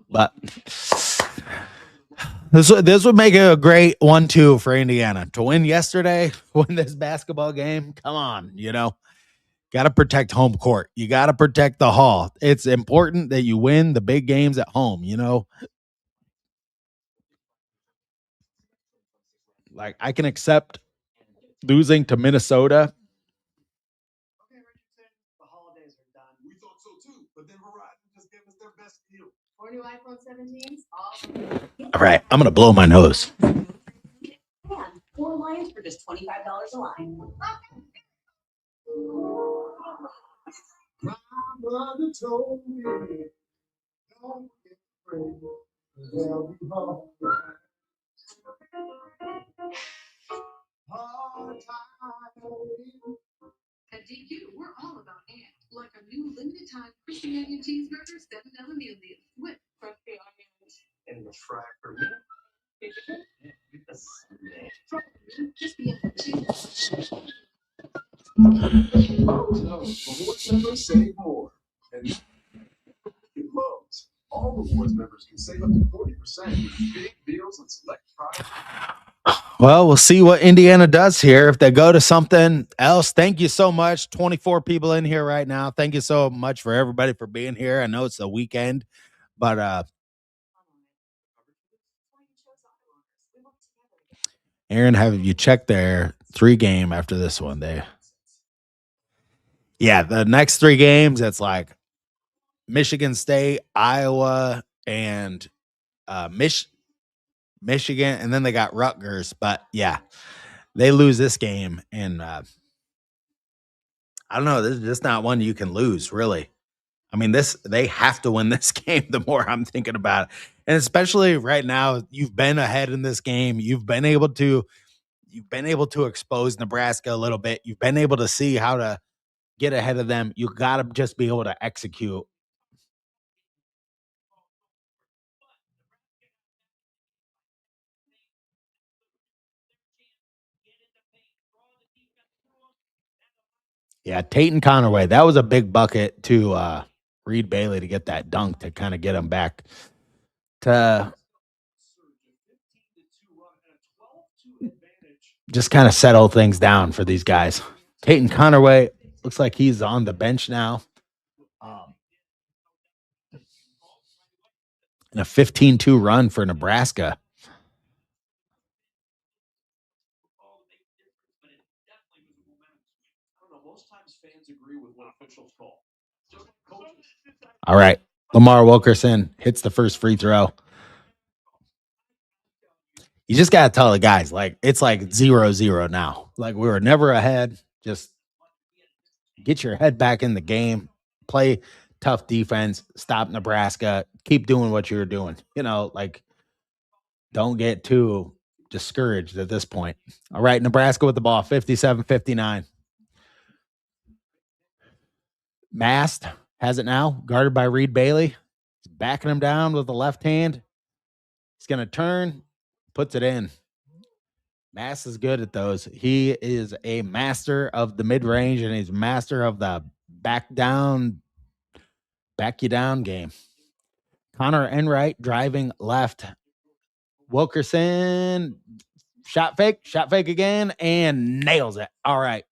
S1: But this would make it a great 1-2 for Indiana to win yesterday, win this basketball game. Come on, got to protect home court. You got to protect the hall. It's important that you win the big games at home, Like, I can accept losing to Minnesota.
S5: Okay, Richardson, the holidays are done.
S3: We thought so too, but then Verizon just gave us their best deal.
S2: 4 new iPhone 17s.
S1: All right, I'm going to blow my nose.
S2: And 4 lines for just $25 a line.
S4: My mother told me, don't get afraid, they'll be hard. Hard times.
S2: At DQ, we're all about ant. Like a new limited time crispy onion cheeseburger, $7 meal deal with crispy onions.
S5: And the fry for me.
S2: Just be a cheese.
S4: Rewards members save more. And it loves. All rewards members can save up to 40% with big deals on select products.
S1: Well, we'll see what Indiana does here. If they go to something else, thank you so much. 24 people in here right now. Thank you so much for everybody for being here. I know it's a weekend, but Aaron, have you checked their 3 game after this one? Yeah, the next 3 games, it's like Michigan State, Iowa, and Michigan, and then they got Rutgers. But yeah, they lose this game, and I don't know. This is just not one you can lose, really. I mean, they have to win this game. The more I'm thinking about it, and especially right now, you've been ahead in this game. You've been able to expose Nebraska a little bit. You've been able to see how to get ahead of them. You got to just be able to execute. Yeah, Tatum Connerway. That was a big bucket to Reed Bailey to get that dunk to kind of get him back to just kind of settle things down for these guys. Tatum Connerway looks like he's on the bench now. In a 15-2 run for Nebraska.
S6: Most times fans agree with what officials call.
S1: All right. Lamar Wilkerson hits the first free throw. You just got to tell the guys, like, it's like 0-0 now. Like, we were never ahead. Just get your head back in the game. Play tough defense. Stop Nebraska. Keep doing what you're doing. Like, don't get too discouraged at this point. All right. Nebraska with the ball, 57-59. Mast has it now, guarded by Reed Bailey. He's backing him down with the left hand. He's going to turn, puts it in. Mast is good at those. He is a master of the mid-range, and he's master of the back you down game. Connor Enright driving left. Wilkerson, shot fake again, and nails it. All right.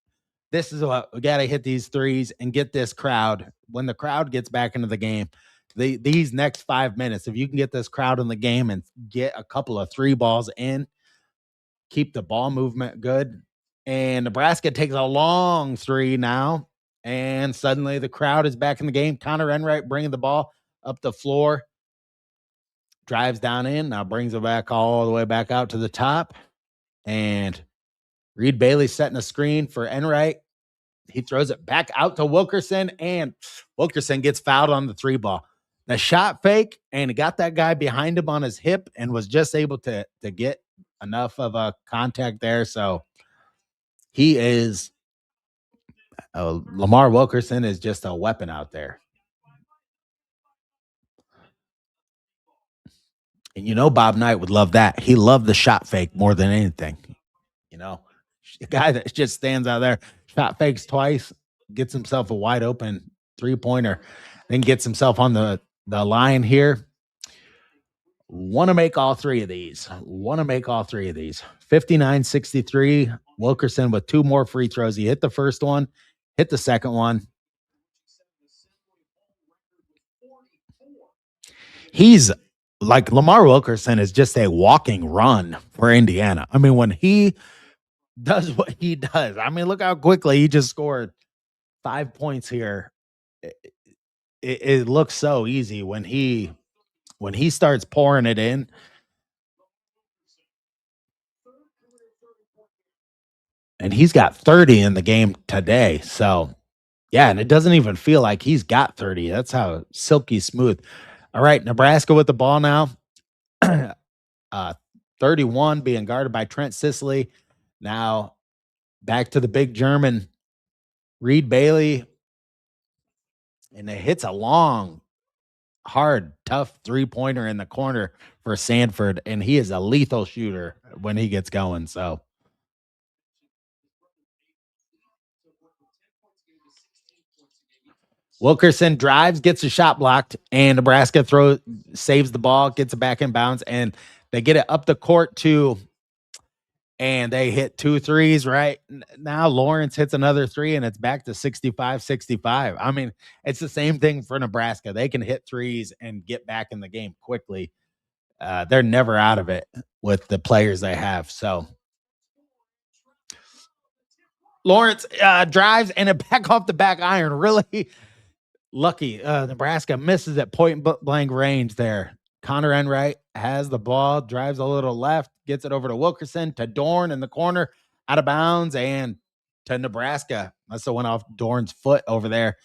S1: This is what we got to hit these threes and get this crowd. When the crowd gets back into the game, these next 5 minutes, if you can get this crowd in the game and get a couple of 3 balls in, keep the ball movement good. And Nebraska takes a long 3 now, and suddenly the crowd is back in the game. Connor Enright bringing the ball up the floor. drives down in, now brings it back all the way back out to the top. And Reed Bailey setting a screen for Enright. He throws it back out to Wilkerson, and Wilkerson gets fouled on the 3 ball. The shot fake, and he got that guy behind him on his hip and was just able to get enough of a contact there. So he is Lamar Wilkerson is just a weapon out there. And Bob Knight would love that. He loved the shot fake more than anything. A guy that just stands out there, shot fakes twice, gets himself a wide open 3-pointer, then gets himself on the line here. Want to make all 3 of these. 59-63. Wilkerson with 2 more free throws. He hit the first one, hit the second one. He's like Lamar Wilkerson is just a walking run for Indiana. I mean, when he does what he does, I mean, look how quickly he just scored 5 points here. It looks so easy when he starts pouring it in. And he's got 30 in the game today. So, yeah, and it doesn't even feel like he's got 30. That's how silky smooth. All right, Nebraska with the ball now. 31 being guarded by Trent Sicily. Now back to the big German, Reed Bailey. And it hits a long, hard, tough 3-pointer in the corner for Sanford. And he is a lethal shooter when he gets going. So Wilkerson drives, gets a shot blocked, and Nebraska saves the ball, gets it back in bounds, and they get it up the court too. And they hit 2 threes right now. Lawrence hits another 3, and it's back to 65-65. I mean, it's the same thing for Nebraska. They can hit threes and get back in the game quickly. They're never out of it with the players they have. So Lawrence drives and it back off the back iron. Really lucky. Nebraska misses at point blank range there. Connor Enright has the ball, drives a little left, gets it over to Wilkerson, to Dorn in the corner, out of bounds, and to Nebraska. Must have went off Dorn's foot over there.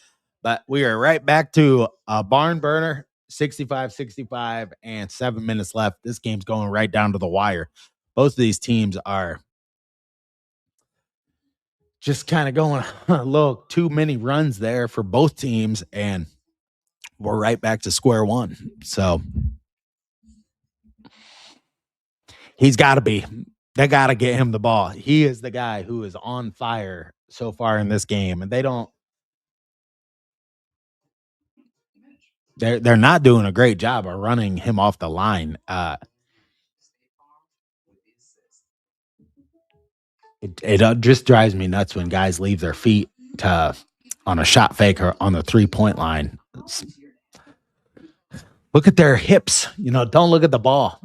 S1: But we are right back to a barn burner, 65-65, and 7 minutes left. This game's going right down to the wire. Both of these teams are just kind of going a little too many runs there for both teams, and we're right back to square one. So he's got to be. They got to get him the ball. He is the guy who is on fire so far in this game, and they're not doing a great job of running him off the line. It just drives me nuts when guys leave their feet on a shot fake or on the 3-point line. Look at their hips. Don't look at the ball.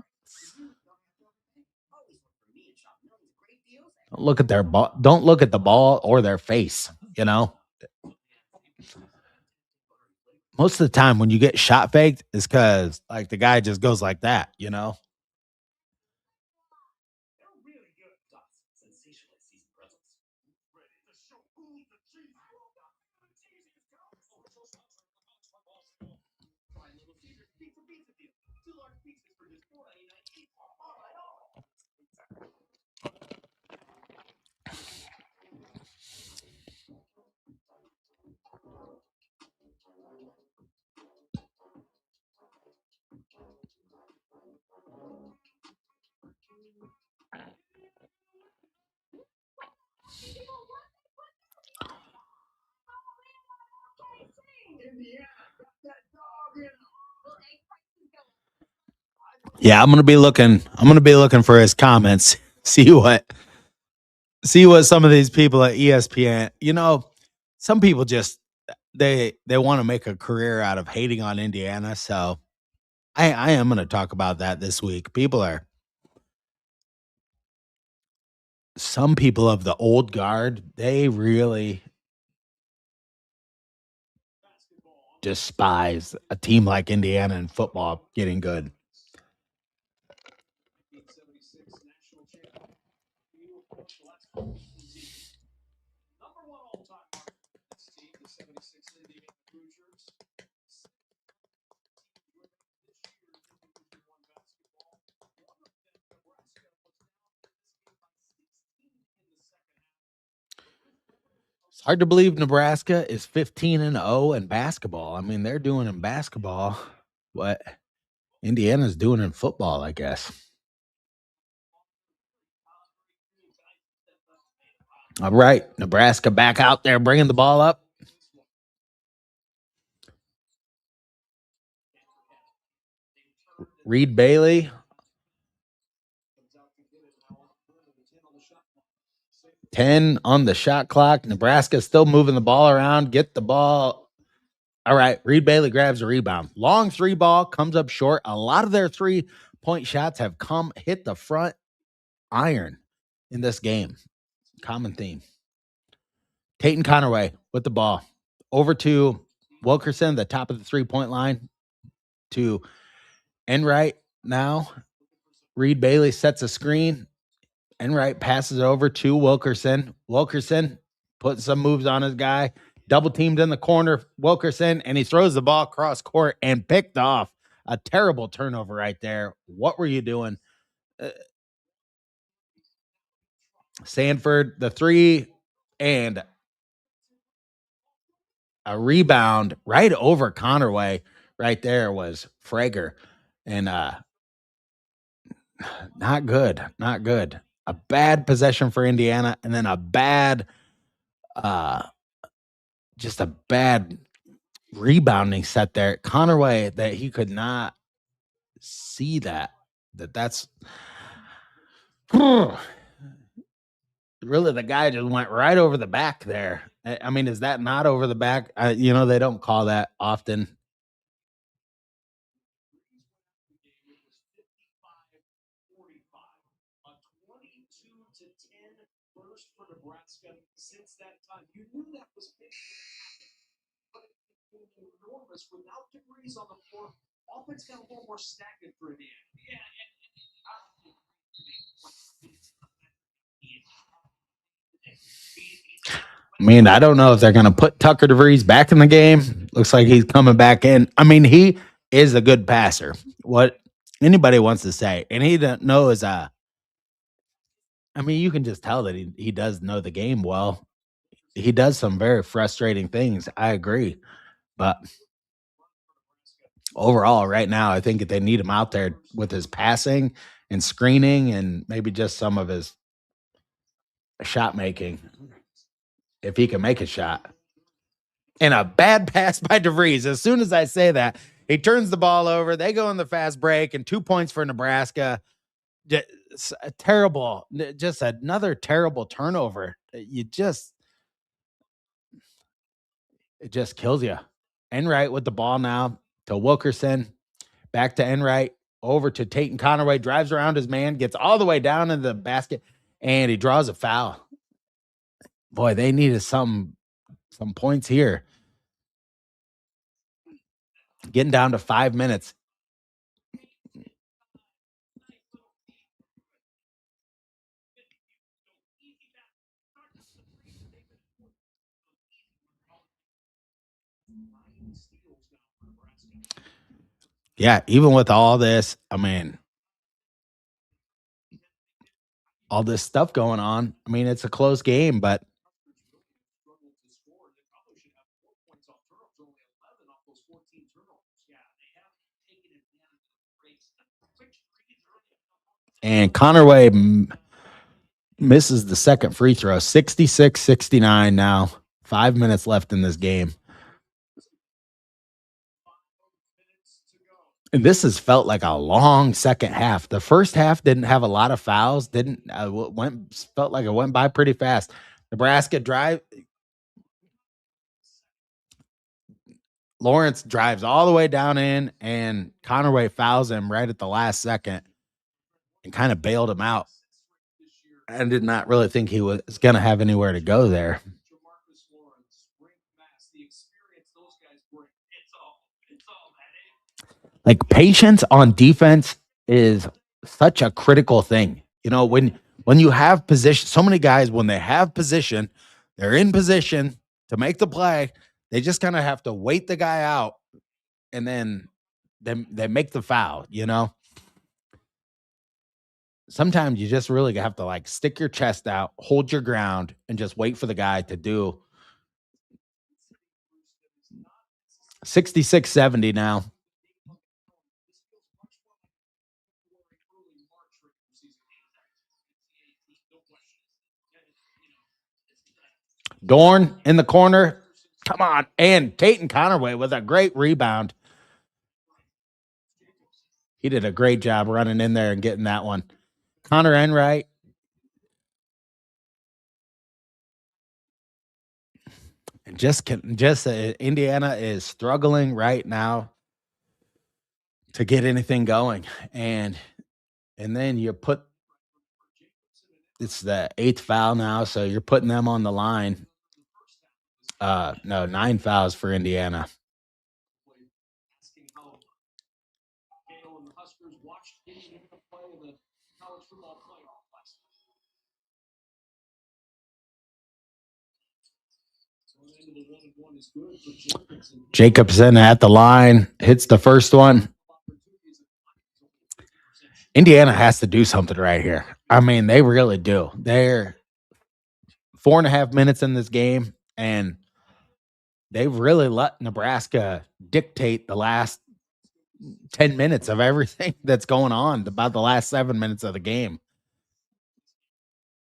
S1: Don't look at their ball. Don't look at the ball or their face. Most of the time when you get shot faked is because like the guy just goes like that. Yeah, I'm gonna be looking for his comments. See what some of these people at ESPN. Some people just they want to make a career out of hating on Indiana. So I am gonna talk about that this week. Some people of the old guard, they really despise a team like Indiana in football getting good.
S6: 76 Indiana Hoosiers. Basketball. One of them, Nebraska, was down in this game by 16 in the second half.
S1: It's hard to believe Nebraska is 15-0 in basketball. I mean, they're doing in basketball what Indiana's doing in football, I guess. All right, Nebraska back out there bringing the ball up. Reed Bailey. 10 on the shot clock. Nebraska still moving the ball around. Get the ball. All right, Reed Bailey grabs a rebound. Long three ball comes up short. A lot of their 3-point shots have hit the front iron in this game. Common theme. Peyton Conaway with the ball. Over to Wilkerson, the top of the 3-point line. To Enright now. Reed Bailey sets a screen. Enright passes it over to Wilkerson. Wilkerson puts some moves on his guy. Double teamed in the corner, Wilkerson, and he throws the ball across court and picked off. A terrible turnover right there. What were you doing? Sanford, the 3, and a rebound right over Conaway right there was Frager. And not good. Not good. A bad possession for Indiana, and then a bad just a bad rebounding set there. Conaway, that he could not see that's really, the guy just went right over the back there. I mean, is that not over the back? They don't call that often.
S6: A 22-10 burst for Nebraska. Since that time, you knew that was big, but it became enormous without degrees on the floor. Offense got a little more stagnant for Indiana. Yeah,
S1: I mean, I don't know if they're going to put Tucker DeVries back in the game. Looks like he's coming back in. I mean, he is a good passer. What anybody wants to say, and he knows. I mean, you can just tell that he does know the game well. He does some very frustrating things. I agree, but overall, right now, I think they need him out there with his passing and screening, and maybe just some of his shot making, if he can make a shot. And a bad pass by DeVries. As soon as I say that, he turns the ball over. They go in the fast break, and 2 points for Nebraska. Just another terrible turnover. It just kills you. Enright with the ball now to Wilkerson. Back to Enright. Over to Peyton Conaway. Drives around his man. Gets all the way down in the basket. And he draws a foul. Boy, they needed some points here. Getting down to 5 minutes. Yeah, even with all this, I mean, all this stuff going on. I mean, it's a close game, but and Conaway misses the second free throw. 66-69 now. 5 minutes left in this game. And this has felt like a long second half. The first half didn't have a lot of fouls. Felt like it went by pretty fast. Nebraska drive. Lawrence drives all the way down in, and Conaway fouls him right at the last second and kind of bailed him out. I did not really think he was going to have anywhere to go there. Like, patience on defense is such a critical thing. When you have position, so many guys, when they have position, they're in position to make the play. They just kind of have to wait the guy out, and then they make the foul, Sometimes you just really have to like stick your chest out, hold your ground, and just wait for the guy to do 66-70 now. Dorn in the corner. Come on. And Caton Conaway with a great rebound. He did a great job running in there and getting that one. Connor Enright. Indiana is struggling right now to get anything going. And then you put it's the 8th foul now, so you're putting them on the line. No, 9 fouls for Indiana. Jacobson at the line, hits the first one. Indiana has to do something right here. I mean, they really do. They're 4.5 minutes in this game, and they've really let Nebraska dictate the last 10 minutes of everything that's going on, about the last 7 minutes of the game.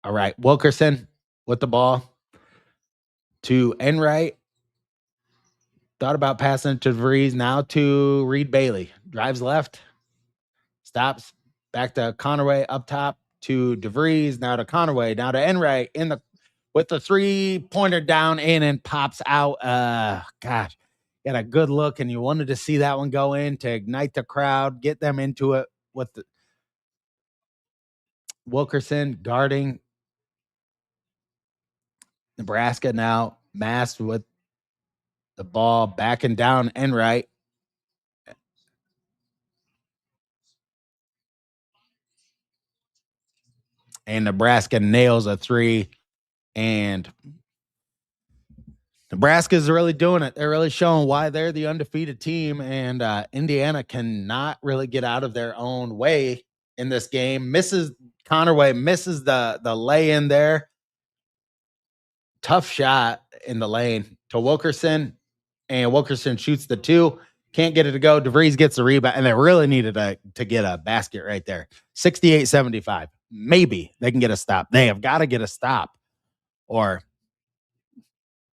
S1: All right, Wilkerson with the ball to Enright. Thought about passing it to DeVries, now to Reed Bailey. Drives left, stops, back to Conaway up top to DeVries, now to Conaway, now to Enright with the 3-pointer down in and pops out. Gosh, got a good look, and you wanted to see that one go in to ignite the crowd, get them into it with the Wilkerson guarding Nebraska now, masked with the ball, backing down Enright. And Nebraska nails a 3. And Nebraska's really doing it. They're really showing why they're the undefeated team. And Indiana cannot really get out of their own way in this game. Conaway misses the lay in there. Tough shot in the lane to Wilkerson. And Wilkerson shoots the 2. Can't get it to go. DeVries gets the rebound. And they really needed to get a basket right there. 68-75. Maybe they can get a stop. They have got to get a stop. Or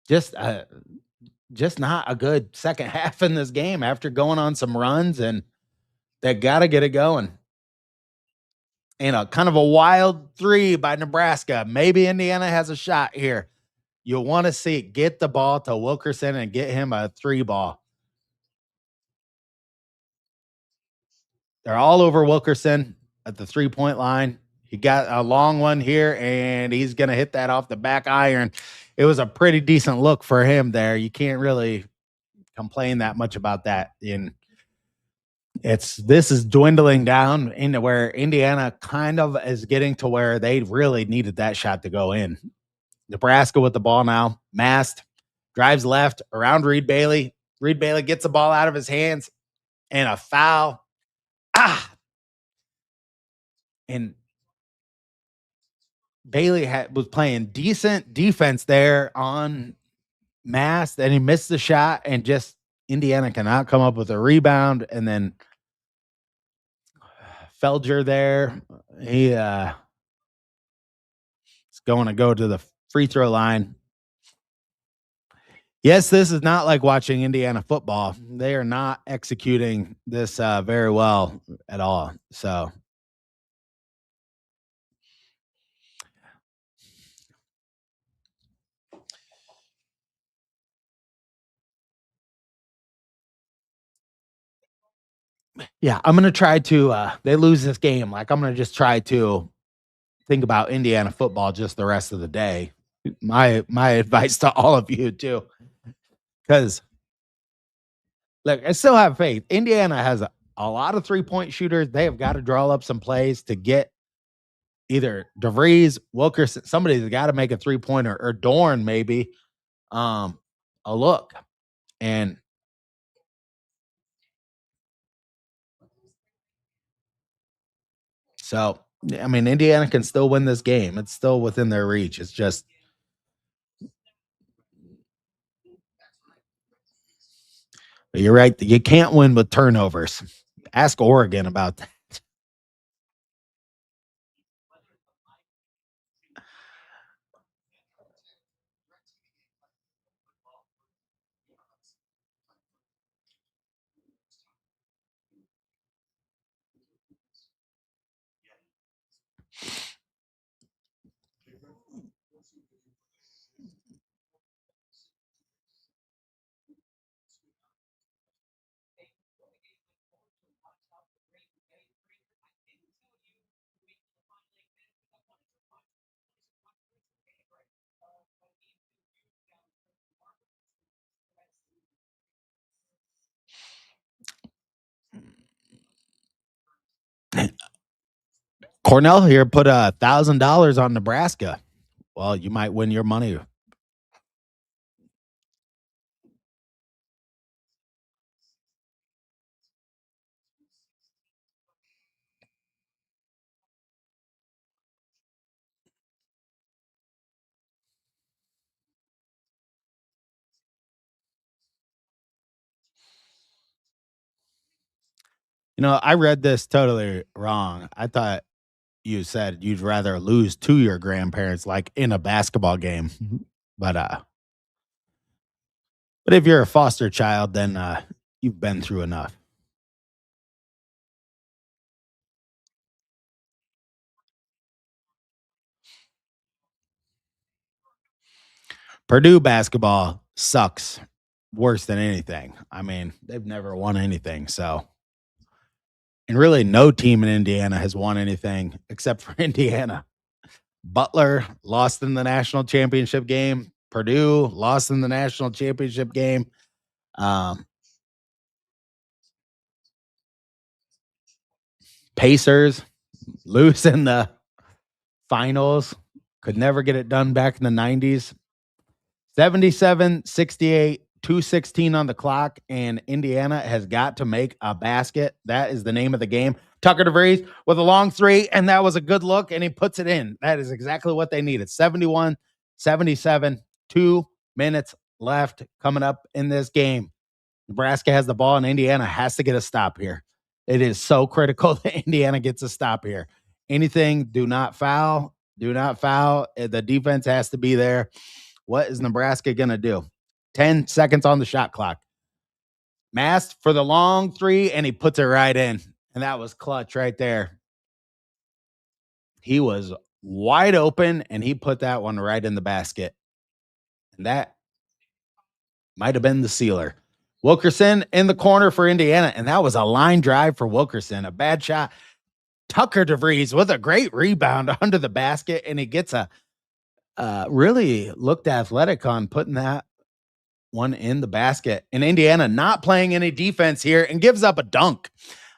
S1: just not a good second half in this game after going on some runs, and they got to get it going. And a kind of a wild 3 by Nebraska. Maybe Indiana has a shot here. You'll want to see it. Get the ball to Wilkerson and get him a 3 ball. They're all over Wilkerson at the 3-point line. He got a long one here, and he's going to hit that off the back iron. It was a pretty decent look for him there. You can't really complain that much about that. This is dwindling down into where Indiana kind of is getting to where they really needed that shot to go in. Nebraska with the ball now, masked, drives left around Reed Bailey. Reed Bailey gets the ball out of his hands, and a foul. And Bailey was playing decent defense there on masked, and he missed the shot, and just Indiana cannot come up with a rebound. And then Felger there, he is going to go to the free throw line. Yes, this is not like watching Indiana football. They are not executing this very well at all. So yeah, I'm going to try to, they lose this game. Like, I'm going to just try to think about Indiana football just the rest of the day. My advice to all of you too, because look, I still have faith. Indiana has a lot of 3-point shooters. They have got to draw up some plays to get either DeVries, Wilkerson, somebody's got to make a 3-pointer, or Dorn maybe. a look. And so, I mean, Indiana can still win this game. It's still within their reach. It's just, you're right. You can't win with turnovers. Ask Oregon about that. Cornell here put $1,000 on Nebraska. Well, you might win your money. You know, I read this totally wrong. I thought you said you'd rather lose to your grandparents like in a basketball game. But but if you're a foster child, then you've been through enough. Purdue basketball sucks worse than anything. I mean, they've never won anything. So, and really, no team in Indiana has won anything except for Indiana. Butler lost in the national championship game. Purdue lost in the national championship game. Pacers lose in the finals. Could never get it done back in the 90s. 77, 68, 2:16 on the clock, and Indiana has got to make a basket. That is the name of the game. Tucker DeVries with a long three, and that was a good look, and he puts it in. That is exactly what they needed. 71, 77, 2 minutes left coming up in this game. Nebraska has the ball, and Indiana has to get a stop here. It is so critical that Indiana gets a stop here. Anything, do not foul. Do not foul. The defense has to be there. What is Nebraska going to do? 10 seconds on the shot clock. Mast for the long three, and he puts it right in. And that was clutch right there. He was wide open, and he put that one right in the basket. And that might have been the sealer. Wilkerson in the corner for Indiana, and that was a line drive for Wilkerson. A bad shot. Tucker DeVries with a great rebound under the basket, and he gets a really looked athletic on putting that one in the basket. And Indiana not playing any defense here and gives up a dunk.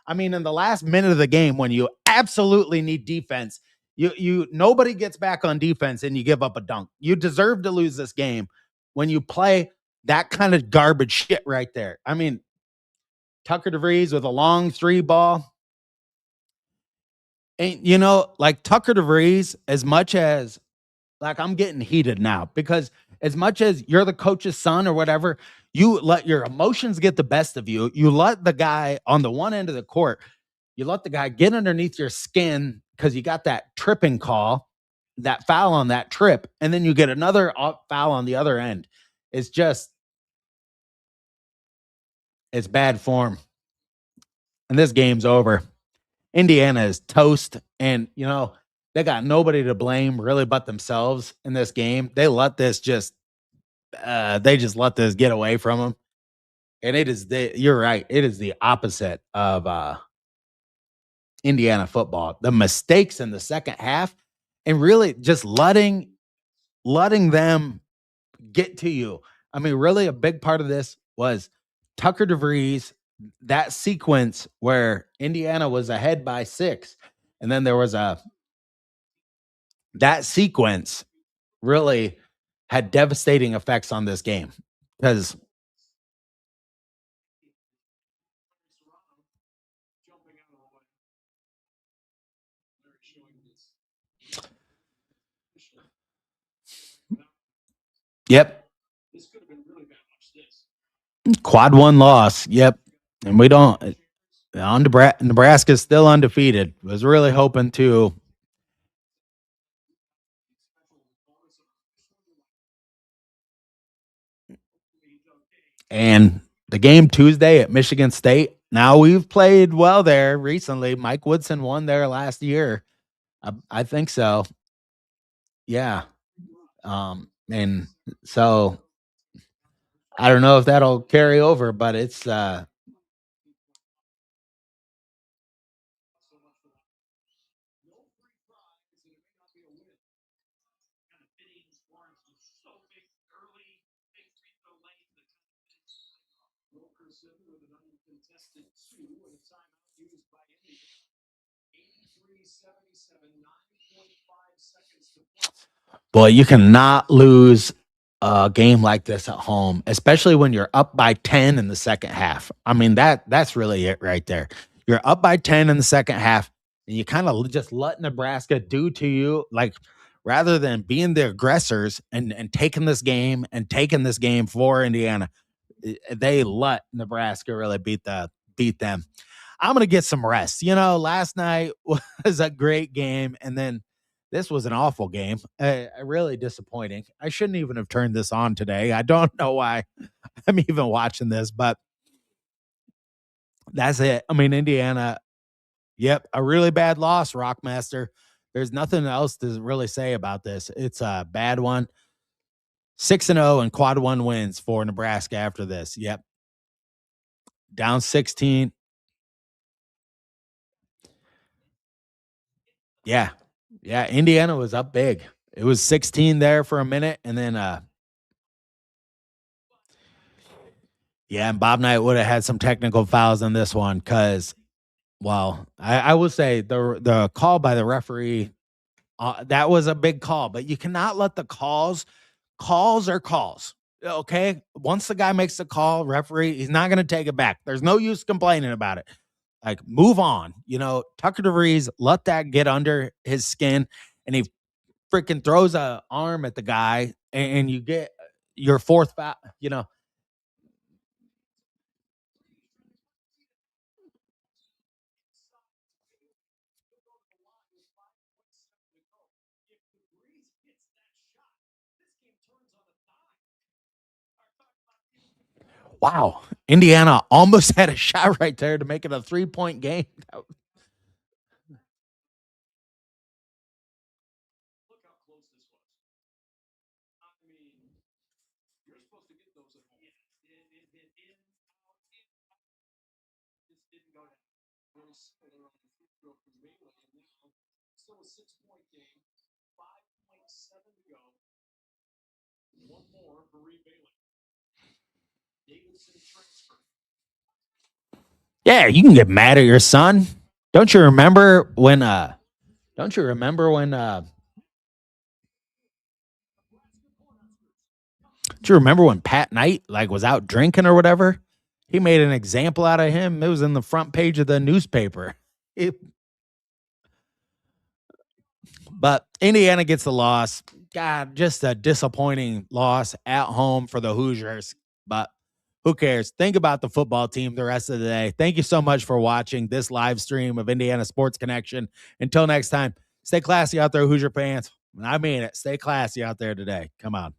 S1: I mean, in the last minute of the game, when you absolutely need defense, you nobody gets back on defense and you give up a dunk. You deserve to lose this game when you play that kind of garbage shit right there. I mean, Tucker DeVries with a long three ball. And you know, like Tucker DeVries, as much as like I'm getting heated now because as much as you're the coach's son or whatever, you let your emotions get the best of you. You let the guy on the one end of the court, you let the guy get underneath your skin because you got that tripping call, that foul on that trip, and then you get another foul on the other end. It's just, it's bad form. And this game's over. Indiana is toast. And, you know, they got nobody to blame really but themselves in this game. They let this just they just let this get away from them. And it is you're right. It is the opposite of Indiana football. The mistakes in the second half and really just letting them get to you. I mean, really a big part of this was Tucker DeVries, that sequence where Indiana was ahead by 6. And then there was that sequence really had devastating effects on this game. because
S6: Jumping out of the way. They're showing this.
S1: yep,
S6: This could have been really bad. Watch this.
S1: quad one loss. Yep, and we don't. Nebraska's still undefeated. Was really hoping to. And the game Tuesday at Michigan State. Now we've played well there recently. Mike Woodson won there last year. I think so. Yeah. And so I don't know if that'll carry over, but it's
S6: With an uncontested 2 and a timeout used by Indy. 83-77, 9.5 seconds to play.
S1: boy, you cannot lose a game like this at home, especially when you're up by 10 in the second half. I mean, that's really it right there. You're up by 10 in the second half, and you kind of just let Nebraska do to you, like rather than being the aggressors and taking this game for Indiana. They let Nebraska really beat them. I'm gonna get some rest. Last night was a great game, and then this was an awful game. Really disappointing. I shouldn't even have turned this on today. I don't know why I'm even watching this, but that's it. I mean, Indiana. Yep, a really bad loss, Rockmaster. There's nothing else to really say about this. It's a bad one. 6-0 and quad one wins for Nebraska after this. Yep. Down 16. Yeah. Yeah. Indiana was up big. It was 16 there for a minute. And then, yeah, and Bob Knight would have had some technical fouls on this one because, well, I will say the call by the referee, that was a big call, but you cannot let the calls are calls. Okay. Once the guy makes the call, referee, he's not going to take it back. There's no use complaining about it. Like, move on. Tucker DeVries let that get under his skin, and he freaking throws a arm at the guy, and you get your fourth foul. Wow, Indiana almost had a shot right there to make it a 3-point game.
S6: Look how close this was. I mean, you're supposed to get those at home. Just didn't go down. Very similar on the free throw from Bailey, and now still a 6-point game. 5.7 to go. One more for Reed Bailey. Davidson transfer.
S1: Yeah, you can get mad at your son. Don't you remember when? Don't you remember when? Do you remember when Pat Knight was out drinking or whatever? He made an example out of him. It was in the front page of the newspaper. But Indiana gets the loss. God, just a disappointing loss at home for the Hoosiers. But who cares? Think about the football team the rest of the day. Thank you so much for watching this live stream of Indiana Sports Connection. Until next time, stay classy out there, Hoosier fans. I mean it. Stay classy out there today. Come on.